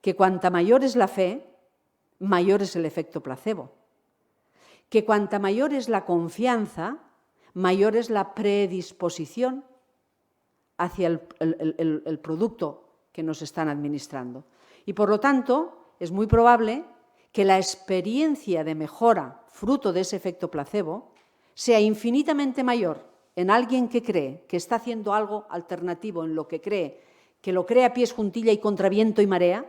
que cuanta mayor es la fe, mayor es el efecto placebo, que cuanta mayor es la confianza, mayor es la predisposición hacia el producto que nos están administrando. Y por lo tanto, es muy probable que la experiencia de mejora fruto de ese efecto placebo sea infinitamente mayor en alguien que cree que está haciendo algo alternativo en lo que cree, que lo cree a pies juntilla y contra viento y marea,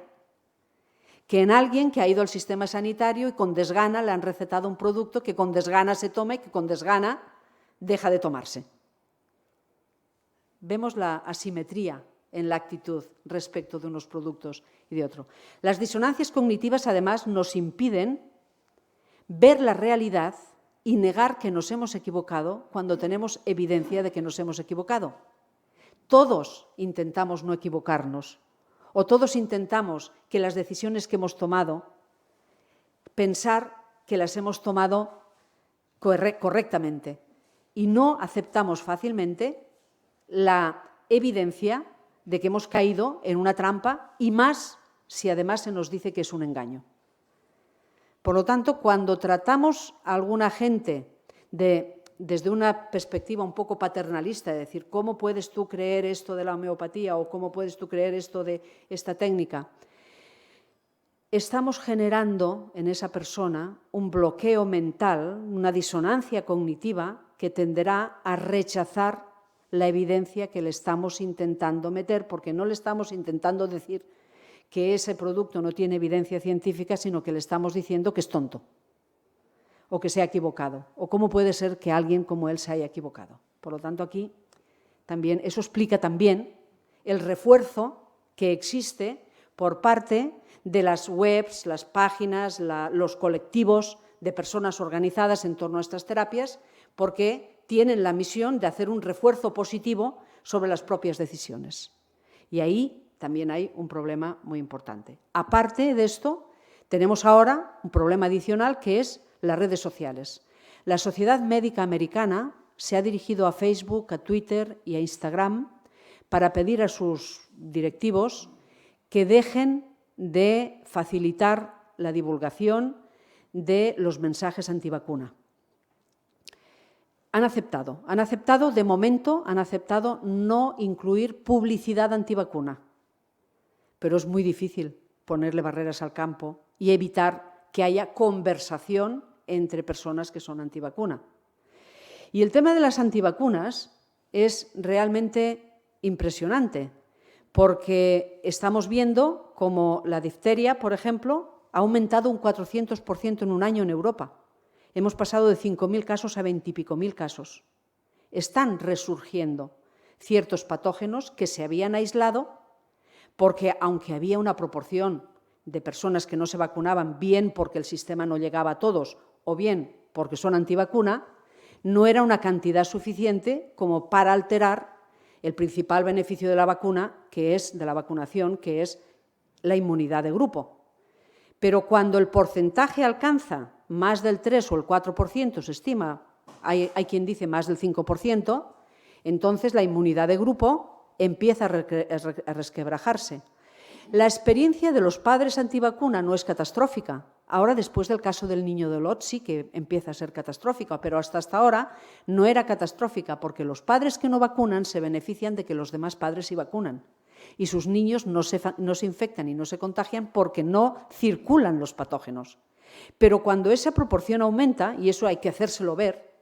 que en alguien que ha ido al sistema sanitario y con desgana le han recetado un producto que con desgana se toma y que con desgana deja de tomarse. Vemos la asimetría en la actitud respecto de unos productos y de otro. Las disonancias cognitivas, además, nos impiden ver la realidad y negar que nos hemos equivocado cuando tenemos evidencia de que nos hemos equivocado. Todos intentamos no equivocarnos, o todos intentamos que las decisiones que hemos tomado, pensar que las hemos tomado correctamente, y no aceptamos fácilmente la evidencia de que hemos caído en una trampa y más si además se nos dice que es un engaño. Por lo tanto, cuando tratamos a alguna gente desde una perspectiva un poco paternalista, de decir, ¿cómo puedes tú creer esto de la homeopatía o cómo puedes tú creer esto de esta técnica? Estamos generando en esa persona un bloqueo mental, una disonancia cognitiva que tenderá a rechazar la evidencia que le estamos intentando meter, porque no le estamos intentando decir que ese producto no tiene evidencia científica, sino que le estamos diciendo que es tonto o que se ha equivocado, o cómo puede ser que alguien como él se haya equivocado. Por lo tanto, aquí también, eso explica también el refuerzo que existe por parte de las webs, las páginas, los colectivos de personas organizadas en torno a estas terapias, porque tienen la misión de hacer un refuerzo positivo sobre las propias decisiones. Y ahí también hay un problema muy importante. Aparte de esto, tenemos ahora un problema adicional que es las redes sociales. La Sociedad Médica Americana se ha dirigido a Facebook, a Twitter y a Instagram para pedir a sus directivos que dejen de facilitar la divulgación de los mensajes antivacuna. Han aceptado, de momento, han aceptado no incluir publicidad antivacuna, pero es muy difícil ponerle barreras al campo y evitar que haya conversación entre personas que son antivacuna. Y el tema de las antivacunas es realmente impresionante, porque estamos viendo como la difteria, por ejemplo, ha aumentado un 400% en un año en Europa. Hemos pasado de 5.000 casos a 20 y pico mil casos. Están resurgiendo ciertos patógenos que se habían aislado porque, aunque había una proporción de personas que no se vacunaban, bien porque el sistema no llegaba a todos o bien porque son antivacuna, no era una cantidad suficiente como para alterar el principal beneficio de la vacuna, de la vacunación, que es la inmunidad de grupo. Pero cuando el porcentaje alcanza más del 3 o el 4%, se estima, hay quien dice más del 5%, entonces la inmunidad de grupo empieza a resquebrajarse. La experiencia de los padres antivacuna no es catastrófica. Ahora, después del caso del niño de Olot, sí que empieza a ser catastrófica, pero hasta ahora no era catastrófica porque los padres que no vacunan se benefician de que los demás padres sí vacunan. Y sus niños no se infectan y no se contagian porque no circulan los patógenos. Pero cuando esa proporción aumenta, y eso hay que hacérselo ver,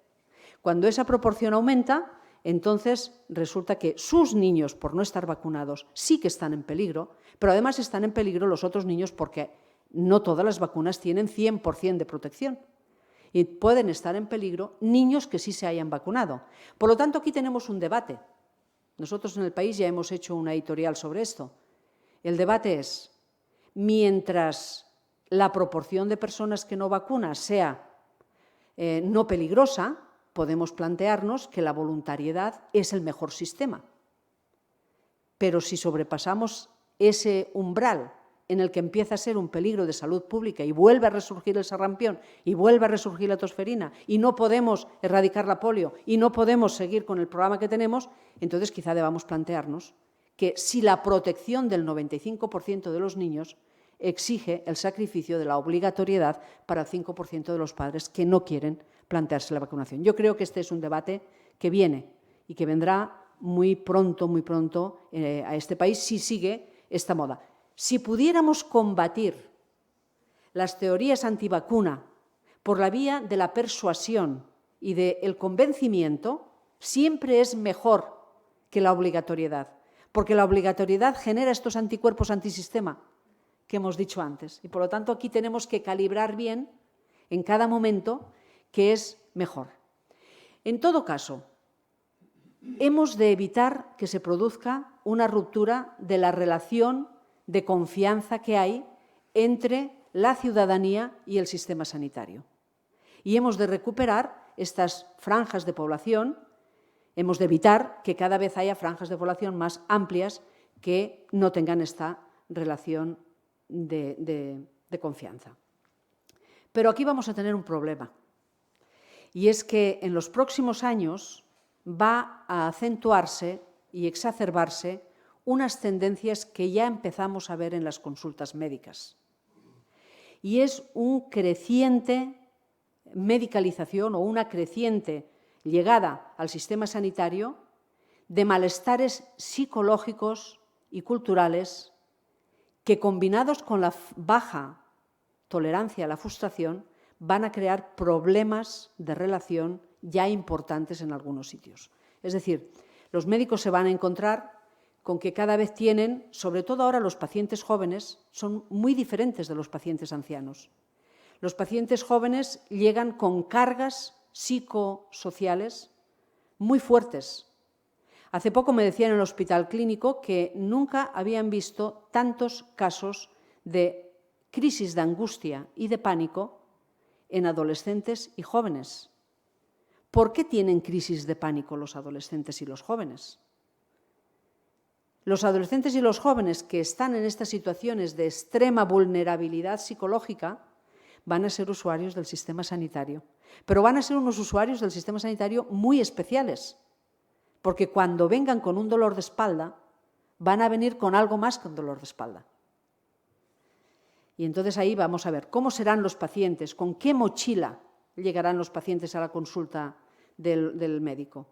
cuando esa proporción aumenta, entonces resulta que sus niños, por no estar vacunados, sí que están en peligro, pero además están en peligro los otros niños porque no todas las vacunas tienen 100% de protección. Y pueden estar en peligro niños que sí se hayan vacunado. Por lo tanto, aquí tenemos un debate. Nosotros en el país ya hemos hecho una editorial sobre esto. El debate es, mientras la proporción de personas que no vacunan sea no peligrosa, podemos plantearnos que la voluntariedad es el mejor sistema. Pero si sobrepasamos ese umbral en el que empieza a ser un peligro de salud pública y vuelve a resurgir el sarampión y vuelve a resurgir la tosferina y no podemos erradicar la polio y no podemos seguir con el programa que tenemos, entonces quizá debamos plantearnos que si la protección del 95% de los niños exige el sacrificio de la obligatoriedad para el 5% de los padres que no quieren plantearse la vacunación. Yo creo que este es un debate que viene y que vendrá muy pronto a este país si sigue esta moda. Si pudiéramos combatir las teorías antivacuna por la vía de la persuasión y del convencimiento, siempre es mejor que la obligatoriedad, porque la obligatoriedad genera estos anticuerpos antisistema que hemos dicho antes. Y por lo tanto aquí tenemos que calibrar bien en cada momento qué es mejor. En todo caso, hemos de evitar que se produzca una ruptura de la relación de confianza que hay entre la ciudadanía y el sistema sanitario. Y hemos de recuperar estas franjas de población, hemos de evitar que cada vez haya franjas de población más amplias que no tengan esta relación de confianza. Pero aquí vamos a tener un problema, y es que en los próximos años va a acentuarse y exacerbarse unas tendencias que ya empezamos a ver en las consultas médicas. Y es una creciente medicalización o una creciente llegada al sistema sanitario de malestares psicológicos y culturales que, combinados con la baja tolerancia a la frustración, van a crear problemas de relación ya importantes en algunos sitios. Es decir, los médicos se van a encontrar con que cada vez tienen, sobre todo ahora los pacientes jóvenes, son muy diferentes de los pacientes ancianos. Los pacientes jóvenes llegan con cargas psicosociales muy fuertes. Hace poco me decían en el hospital clínico que nunca habían visto tantos casos de crisis de angustia y de pánico en adolescentes y jóvenes. ¿Por qué tienen crisis de pánico los adolescentes y los jóvenes? Los adolescentes y los jóvenes que están en estas situaciones de extrema vulnerabilidad psicológica van a ser usuarios del sistema sanitario, pero van a ser unos usuarios del sistema sanitario muy especiales, porque cuando vengan con un dolor de espalda, van a venir con algo más que un dolor de espalda. Y entonces ahí vamos a ver cómo serán los pacientes, con qué mochila llegarán los pacientes a la consulta del médico.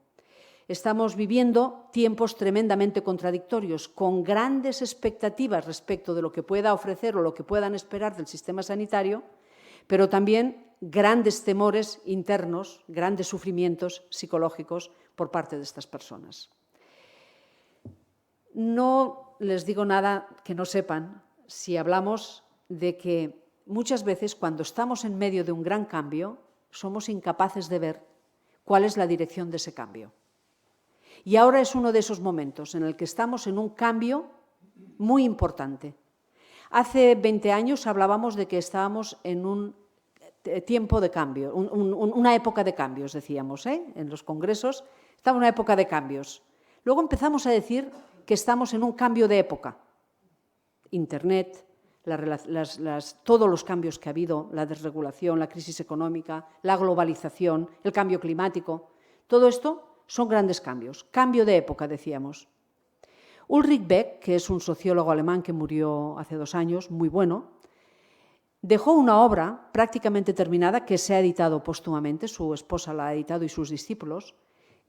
Estamos viviendo tiempos tremendamente contradictorios, con grandes expectativas respecto de lo que pueda ofrecer o lo que puedan esperar del sistema sanitario, pero también grandes temores internos, grandes sufrimientos psicológicos por parte de estas personas. No les digo nada que no sepan si hablamos de que muchas veces cuando estamos en medio de un gran cambio somos incapaces de ver cuál es la dirección de ese cambio. Y ahora es uno de esos momentos en el que estamos en un cambio muy importante. Hace 20 años hablábamos de que estábamos en un tiempo de cambio, una época de cambios, decíamos, en los congresos, estaba en una época de cambios. Luego empezamos a decir que estamos en un cambio de época. Internet, todos los cambios que ha habido, la desregulación, la crisis económica, la globalización, el cambio climático, todo esto son grandes cambios. Cambio de época, decíamos. Ulrich Beck, que es un sociólogo alemán que murió hace 2 años, muy bueno, dejó una obra prácticamente terminada que se ha editado póstumamente, su esposa la ha editado y sus discípulos,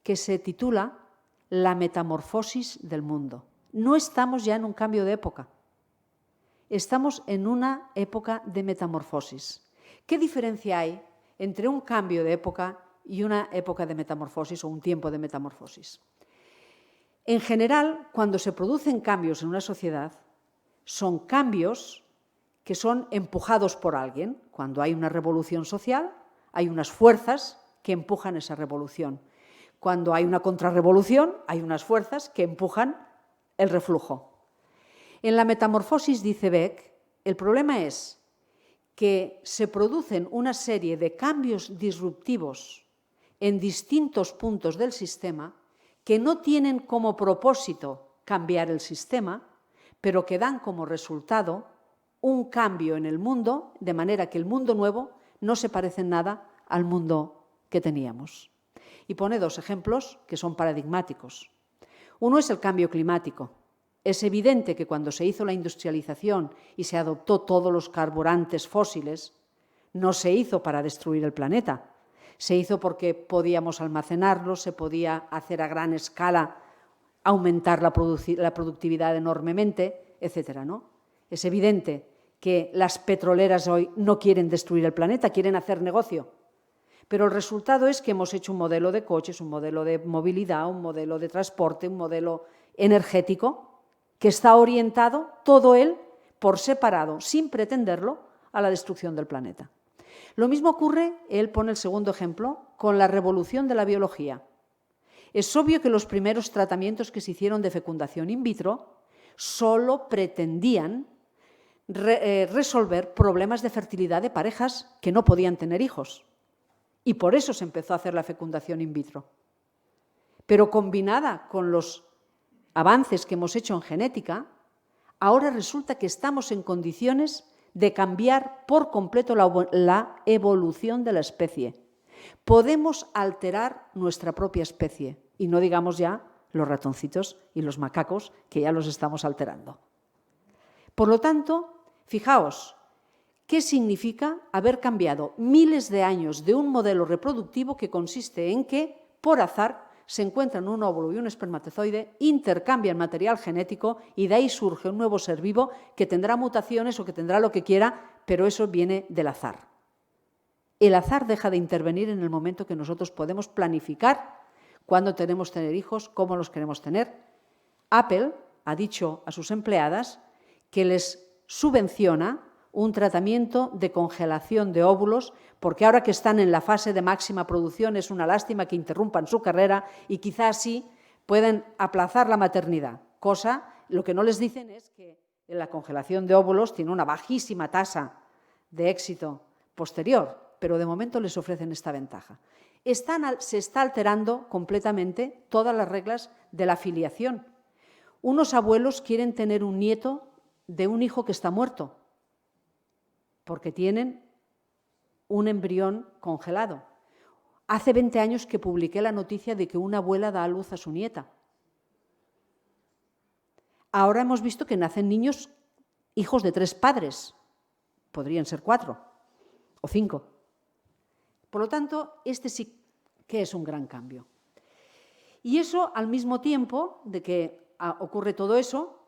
que se titula La metamorfosis del mundo. No estamos ya en un cambio de época, estamos en una época de metamorfosis. ¿Qué diferencia hay entre un cambio de época y una época de metamorfosis o un tiempo de metamorfosis? En general, cuando se producen cambios en una sociedad, son cambios que son empujados por alguien. Cuando hay una revolución social, hay unas fuerzas que empujan esa revolución. Cuando hay una contrarrevolución, hay unas fuerzas que empujan el reflujo. En la metamorfosis, dice Beck, el problema es que se producen una serie de cambios disruptivos en distintos puntos del sistema que no tienen como propósito cambiar el sistema, pero que dan como resultado un cambio en el mundo, de manera que el mundo nuevo no se parece en nada al mundo que teníamos. Y pone dos ejemplos que son paradigmáticos. Uno es el cambio climático. Es evidente que cuando se hizo la industrialización y se adoptó todos los carburantes fósiles, no se hizo para destruir el planeta. Se hizo porque podíamos almacenarlos, se podía hacer a gran escala, aumentar la productividad enormemente, etcétera, ¿no? Es evidente que las petroleras hoy no quieren destruir el planeta, quieren hacer negocio. Pero el resultado es que hemos hecho un modelo de coches, un modelo de movilidad, un modelo de transporte, un modelo energético que está orientado, todo él, por separado, sin pretenderlo, a la destrucción del planeta. Lo mismo ocurre, él pone el segundo ejemplo, con la revolución de la biología. Es obvio que los primeros tratamientos que se hicieron de fecundación in vitro solo pretendían resolver problemas de fertilidad de parejas que no podían tener hijos. Y por eso se empezó a hacer la fecundación in vitro. Pero combinada con los avances que hemos hecho en genética, ahora resulta que estamos en condiciones de cambiar por completo la evolución de la especie. Podemos alterar nuestra propia especie, y no digamos ya los ratoncitos y los macacos, que ya los estamos alterando. Por lo tanto, fijaos, ¿qué significa haber cambiado miles de años de un modelo reproductivo que consiste en que, por azar, se encuentran un óvulo y un espermatozoide, intercambian material genético y de ahí surge un nuevo ser vivo que tendrá mutaciones o que tendrá lo que quiera, pero eso viene del azar. El azar deja de intervenir en el momento que nosotros podemos planificar cuándo queremos tener hijos, cómo los queremos tener. Apple ha dicho a sus empleadas que les subvenciona un tratamiento de congelación de óvulos, porque ahora que están en la fase de máxima producción es una lástima que interrumpan su carrera y quizás así pueden aplazar la maternidad. Lo que no les dicen es que la congelación de óvulos tiene una bajísima tasa de éxito posterior, pero de momento les ofrecen esta ventaja. Se está alterando completamente todas las reglas de la filiación. Unos abuelos quieren tener un nieto de un hijo que está muerto, porque tienen un embrión congelado. Hace 20 años que publiqué la noticia de que una abuela da a luz a su nieta. Ahora hemos visto que nacen niños, hijos de 3 padres. Podrían ser 4 o 5. Por lo tanto, este sí que es un gran cambio. Y eso, al mismo tiempo de que ocurre todo eso,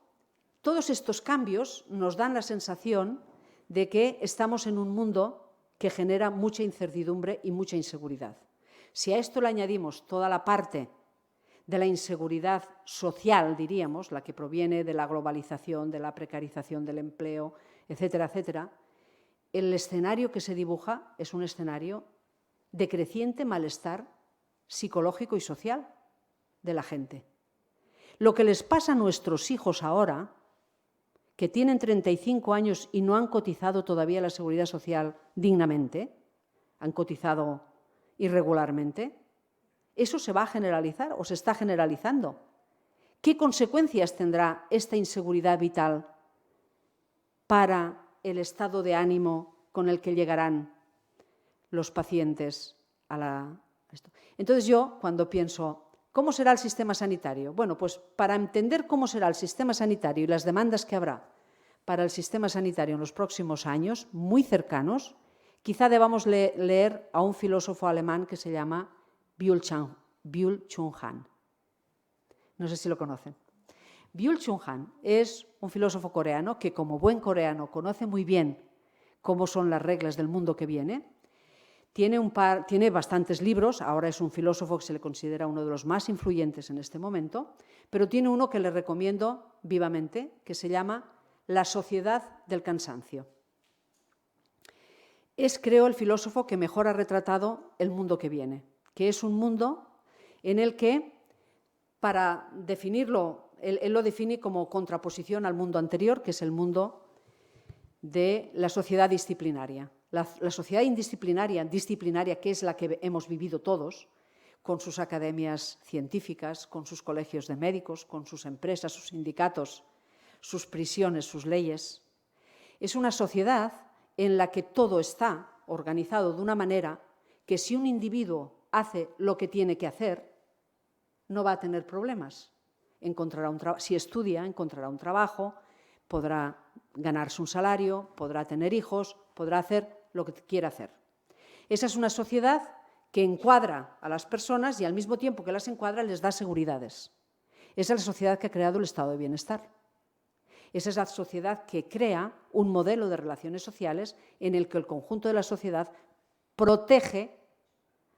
todos estos cambios nos dan la sensación de que estamos en un mundo que genera mucha incertidumbre y mucha inseguridad. Si a esto le añadimos toda la parte de la inseguridad social, diríamos, la que proviene de la globalización, de la precarización del empleo, etcétera, etcétera, el escenario que se dibuja es un escenario de creciente malestar psicológico y social de la gente. Lo que les pasa a nuestros hijos ahora, que tienen 35 años y no han cotizado todavía la Seguridad Social dignamente, han cotizado irregularmente, eso se va a generalizar o se está generalizando. ¿Qué consecuencias tendrá esta inseguridad vital para el estado de ánimo con el que llegarán los pacientes a esto? Entonces yo, cuando pienso, ¿cómo será el sistema sanitario? Bueno, pues para entender cómo será el sistema sanitario y las demandas que habrá para el sistema sanitario en los próximos años, muy cercanos, quizá debamos leer a un filósofo alemán que se llama Byung-Chul Han. No sé si lo conocen. Byung-Chul Han es un filósofo coreano que, como buen coreano, conoce muy bien cómo son las reglas del mundo que viene. Tiene bastantes libros, ahora es un filósofo que se le considera uno de los más influyentes en este momento, pero tiene uno que le recomiendo vivamente, que se llama La sociedad del cansancio. Es, creo, el filósofo que mejor ha retratado el mundo que viene, que es un mundo en el que, para definirlo, él lo define como contraposición al mundo anterior, que es el mundo de la sociedad disciplinaria. La sociedad indisciplinaria, que es la que hemos vivido todos, con sus academias científicas, con sus colegios de médicos, con sus empresas, sus sindicatos, sus prisiones, sus leyes. Es una sociedad en la que todo está organizado de una manera que si un individuo hace lo que tiene que hacer, no va a tener problemas. Si estudia, encontrará un trabajo, podrá ganarse un salario, podrá tener hijos, podrá hacer lo que quiera hacer. Esa es una sociedad que encuadra a las personas y al mismo tiempo que las encuadra les da seguridades. Esa es la sociedad que ha creado el estado de bienestar. Esa es la sociedad que crea un modelo de relaciones sociales en el que el conjunto de la sociedad protege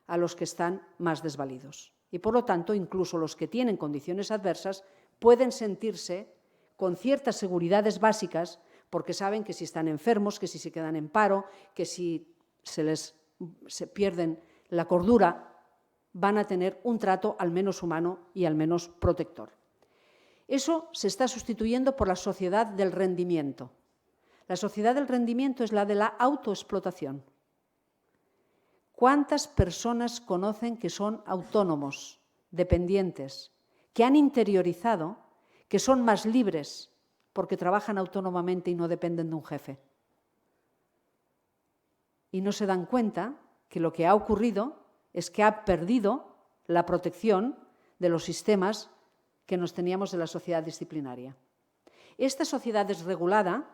a los que están más desvalidos. Y por lo tanto, incluso los que tienen condiciones adversas pueden sentirse con ciertas seguridades básicas porque saben que si están enfermos, que si se quedan en paro, que si se pierden la cordura, van a tener un trato al menos humano y al menos protector. Eso se está sustituyendo por la sociedad del rendimiento. La sociedad del rendimiento es la de la autoexplotación. ¿Cuántas personas conocen que son autónomos, dependientes, que han interiorizado que son más libres porque trabajan autónomamente y no dependen de un jefe? Y no se dan cuenta que lo que ha ocurrido es que ha perdido la protección de los sistemas que nos teníamos de la sociedad disciplinaria. Esta sociedad desregulada,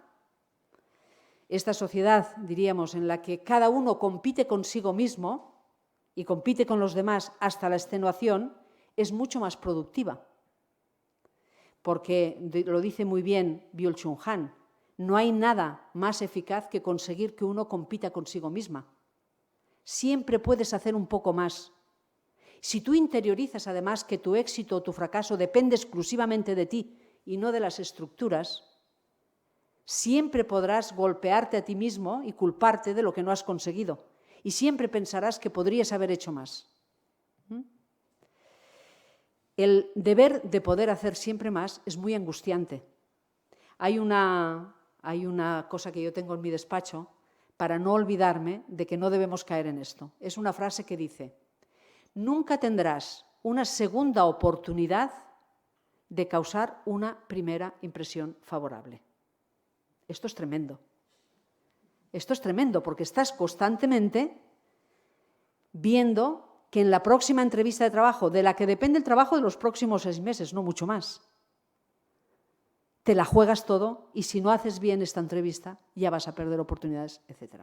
esta sociedad, diríamos, en la que cada uno compite consigo mismo y compite con los demás hasta la extenuación, es mucho más productiva. Porque, lo dice muy bien Byung-Chul Han, no hay nada más eficaz que conseguir que uno compita consigo misma. Siempre puedes hacer un poco más. Si tú interiorizas además que tu éxito o tu fracaso depende exclusivamente de ti y no de las estructuras, siempre podrás golpearte a ti mismo y culparte de lo que no has conseguido. Y siempre pensarás que podrías haber hecho más. El deber de poder hacer siempre más es muy angustiante. Hay una cosa que yo tengo en mi despacho para no olvidarme de que no debemos caer en esto. Es una frase que dice: nunca tendrás una segunda oportunidad de causar una primera impresión favorable. Esto es tremendo. Esto es tremendo porque estás constantemente viendo que en la próxima entrevista de trabajo, de la que depende el trabajo de los próximos 6 meses, no mucho más, te la juegas todo y si no haces bien esta entrevista ya vas a perder oportunidades, etc.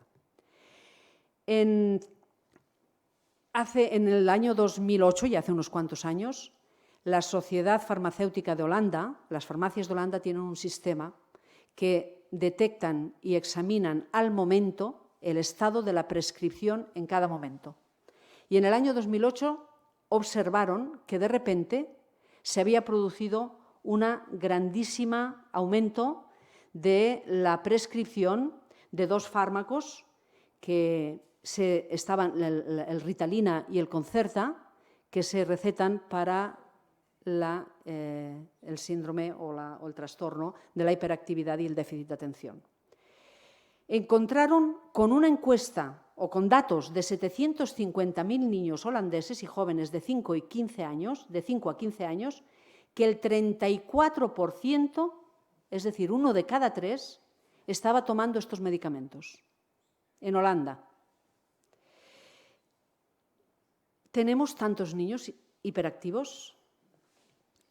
En el año 2008, y hace unos cuantos años, la Sociedad Farmacéutica de Holanda, las farmacias de Holanda tienen un sistema que detectan y examinan al momento el estado de la prescripción en cada momento. Y en el año 2008 observaron que de repente se había producido un grandísimo aumento de la prescripción de 2 fármacos que estaban, el Ritalina y el Concerta, que se recetan para el síndrome o el trastorno de la hiperactividad y el déficit de atención. Encontraron con una encuesta o con datos de 750.000 niños holandeses y jóvenes de 5 a 15 años, que el 34%, es decir, 1 de cada 3, estaba tomando estos medicamentos en Holanda. ¿Tenemos tantos niños hiperactivos?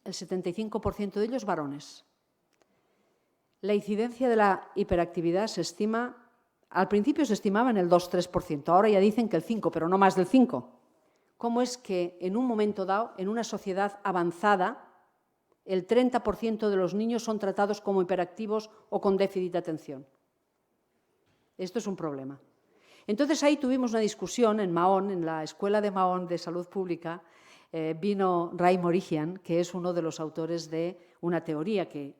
El 75% de ellos varones. La incidencia de la hiperactividad se estima, al principio se estimaba en el 2-3%, ahora ya dicen que el 5%, pero no más del 5%. ¿Cómo es que en un momento dado, en una sociedad avanzada, el 30% de los niños son tratados como hiperactivos o con déficit de atención? Esto es un problema. Entonces ahí tuvimos una discusión en Mahón, en la Escuela de Mahón de Salud Pública. Vino Ray Morigian, que es uno de los autores de una teoría que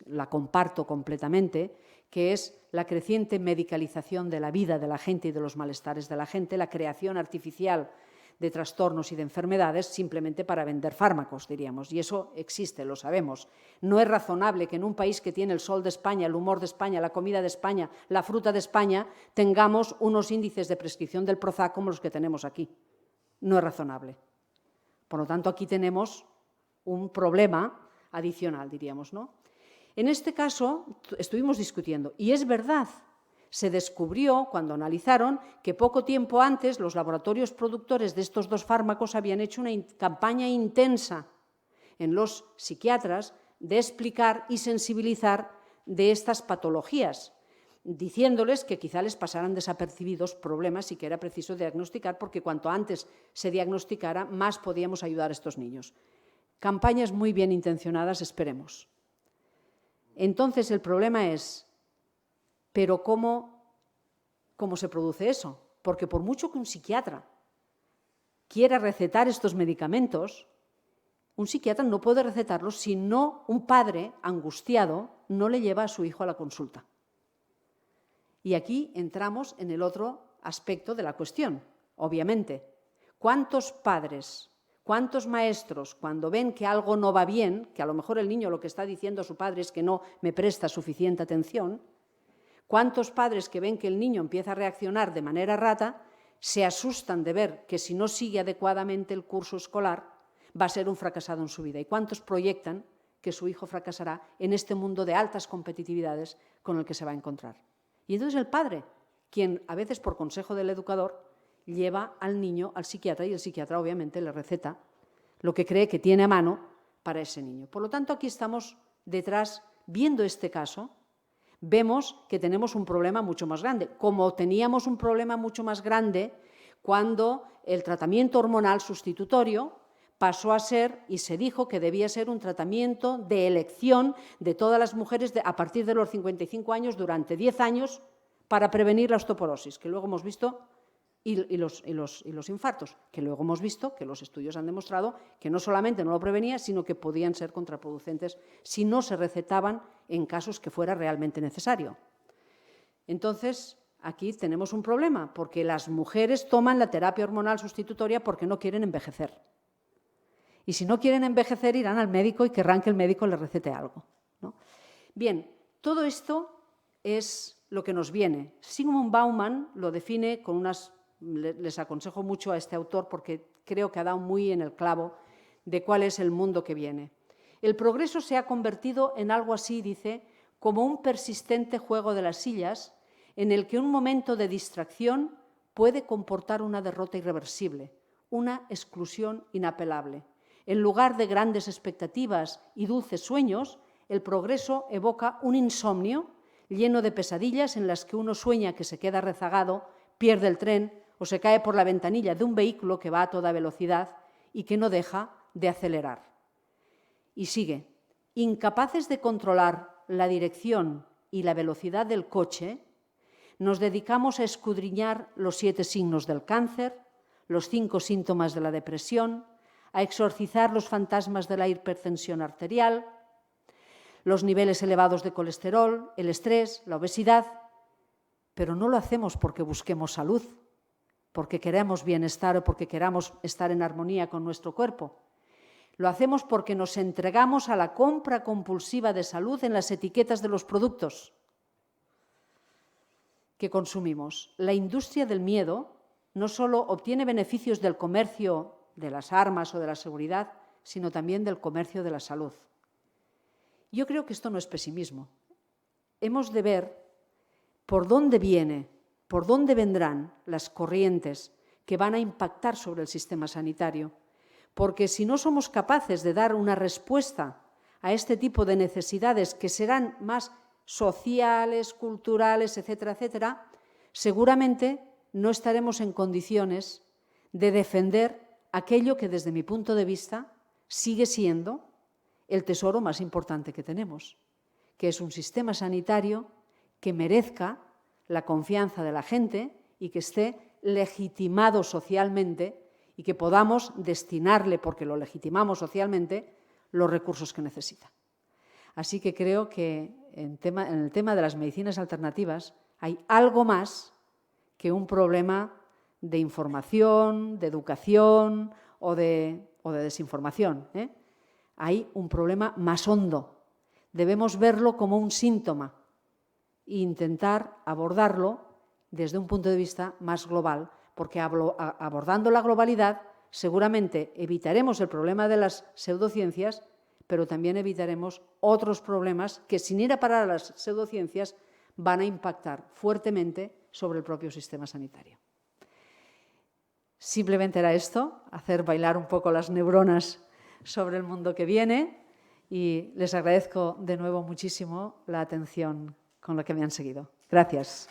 la comparto completamente, que es la creciente medicalización de la vida de la gente y de los malestares de la gente, la creación artificial de trastornos y de enfermedades simplemente para vender fármacos, diríamos. Y eso existe, lo sabemos. No es razonable que en un país que tiene el sol de España, el humor de España, la comida de España, la fruta de España, tengamos unos índices de prescripción del Prozac como los que tenemos aquí. No es razonable. Por lo tanto, aquí tenemos un problema adicional, diríamos, ¿no? En este caso, estuvimos discutiendo, y es verdad, se descubrió, cuando analizaron, que poco tiempo antes los laboratorios productores de estos dos fármacos habían hecho una campaña intensa en los psiquiatras de explicar y sensibilizar de estas patologías, diciéndoles que quizá les pasaran desapercibidos problemas y que era preciso diagnosticar, porque cuanto antes se diagnosticara, más podíamos ayudar a estos niños. Campañas muy bien intencionadas, esperemos. Entonces, el problema es, ¿pero cómo se produce eso? Porque por mucho que un psiquiatra quiera recetar estos medicamentos, un psiquiatra no puede recetarlos si no un padre angustiado no le lleva a su hijo a la consulta. Y aquí entramos en el otro aspecto de la cuestión, obviamente. ¿Cuántos padres, cuántos maestros, cuando ven que algo no va bien, que a lo mejor el niño lo que está diciendo a su padre es que no me presta suficiente atención, cuántos padres que ven que el niño empieza a reaccionar de manera rata, se asustan de ver que si no sigue adecuadamente el curso escolar va a ser un fracasado en su vida? ¿Y cuántos proyectan que su hijo fracasará en este mundo de altas competitividades con el que se va a encontrar? Y entonces el padre, quien a veces por consejo del educador lleva al niño al psiquiatra y el psiquiatra obviamente le receta lo que cree que tiene a mano para ese niño. Por lo tanto, aquí estamos detrás, viendo este caso, vemos que tenemos un problema mucho más grande, como teníamos un problema mucho más grande cuando el tratamiento hormonal sustitutorio pasó a ser, y se dijo que debía ser un tratamiento de elección de todas las mujeres a partir de los 55 años durante 10 años para prevenir la osteoporosis, que luego hemos visto, y los infartos, que luego hemos visto que los estudios han demostrado que no solamente no lo prevenía, sino que podían ser contraproducentes si no se recetaban en casos que fuera realmente necesario. Entonces, aquí tenemos un problema, porque las mujeres toman la terapia hormonal sustitutoria porque no quieren envejecer. Y si no quieren envejecer, irán al médico y querrán que el médico les recete algo, ¿no? Bien, todo esto es lo que nos viene. Zygmunt Bauman lo define con unas... Les aconsejo mucho a este autor porque creo que ha dado muy en el clavo de cuál es el mundo que viene. El progreso se ha convertido en algo así, dice, como un persistente juego de las sillas en el que un momento de distracción puede comportar una derrota irreversible, una exclusión inapelable. En lugar de grandes expectativas y dulces sueños, el progreso evoca un insomnio lleno de pesadillas en las que uno sueña que se queda rezagado, pierde el tren o se cae por la ventanilla de un vehículo que va a toda velocidad y que no deja de acelerar. Y sigue, incapaces de controlar la dirección y la velocidad del coche, nos dedicamos a escudriñar los 7 signos del cáncer, los 5 síntomas de la depresión, a exorcizar los fantasmas de la hipertensión arterial, los niveles elevados de colesterol, el estrés, la obesidad, pero no lo hacemos porque busquemos salud, porque queremos bienestar o porque queramos estar en armonía con nuestro cuerpo. Lo hacemos porque nos entregamos a la compra compulsiva de salud en las etiquetas de los productos que consumimos. La industria del miedo no solo obtiene beneficios del comercio de las armas o de la seguridad, sino también del comercio de la salud. Yo creo que esto no es pesimismo. Hemos de ver por dónde vendrán las corrientes que van a impactar sobre el sistema sanitario. Porque si no somos capaces de dar una respuesta a este tipo de necesidades que serán más sociales, culturales, etcétera, etcétera, seguramente no estaremos en condiciones de defender aquello que desde mi punto de vista sigue siendo el tesoro más importante que tenemos, que es un sistema sanitario que merezca la confianza de la gente y que esté legitimado socialmente y que podamos destinarle, porque lo legitimamos socialmente, los recursos que necesita. Así que creo que en el tema de las medicinas alternativas hay algo más que un problema de información, de educación o de desinformación, ¿eh? Hay un problema más hondo. Debemos verlo como un síntoma e intentar abordarlo desde un punto de vista más global, porque abordando la globalidad seguramente evitaremos el problema de las pseudociencias, pero también evitaremos otros problemas que, sin ir a parar a las pseudociencias, van a impactar fuertemente sobre el propio sistema sanitario. Simplemente era esto, hacer bailar un poco las neuronas sobre el mundo que viene, y les agradezco de nuevo muchísimo la atención con la que me han seguido. Gracias.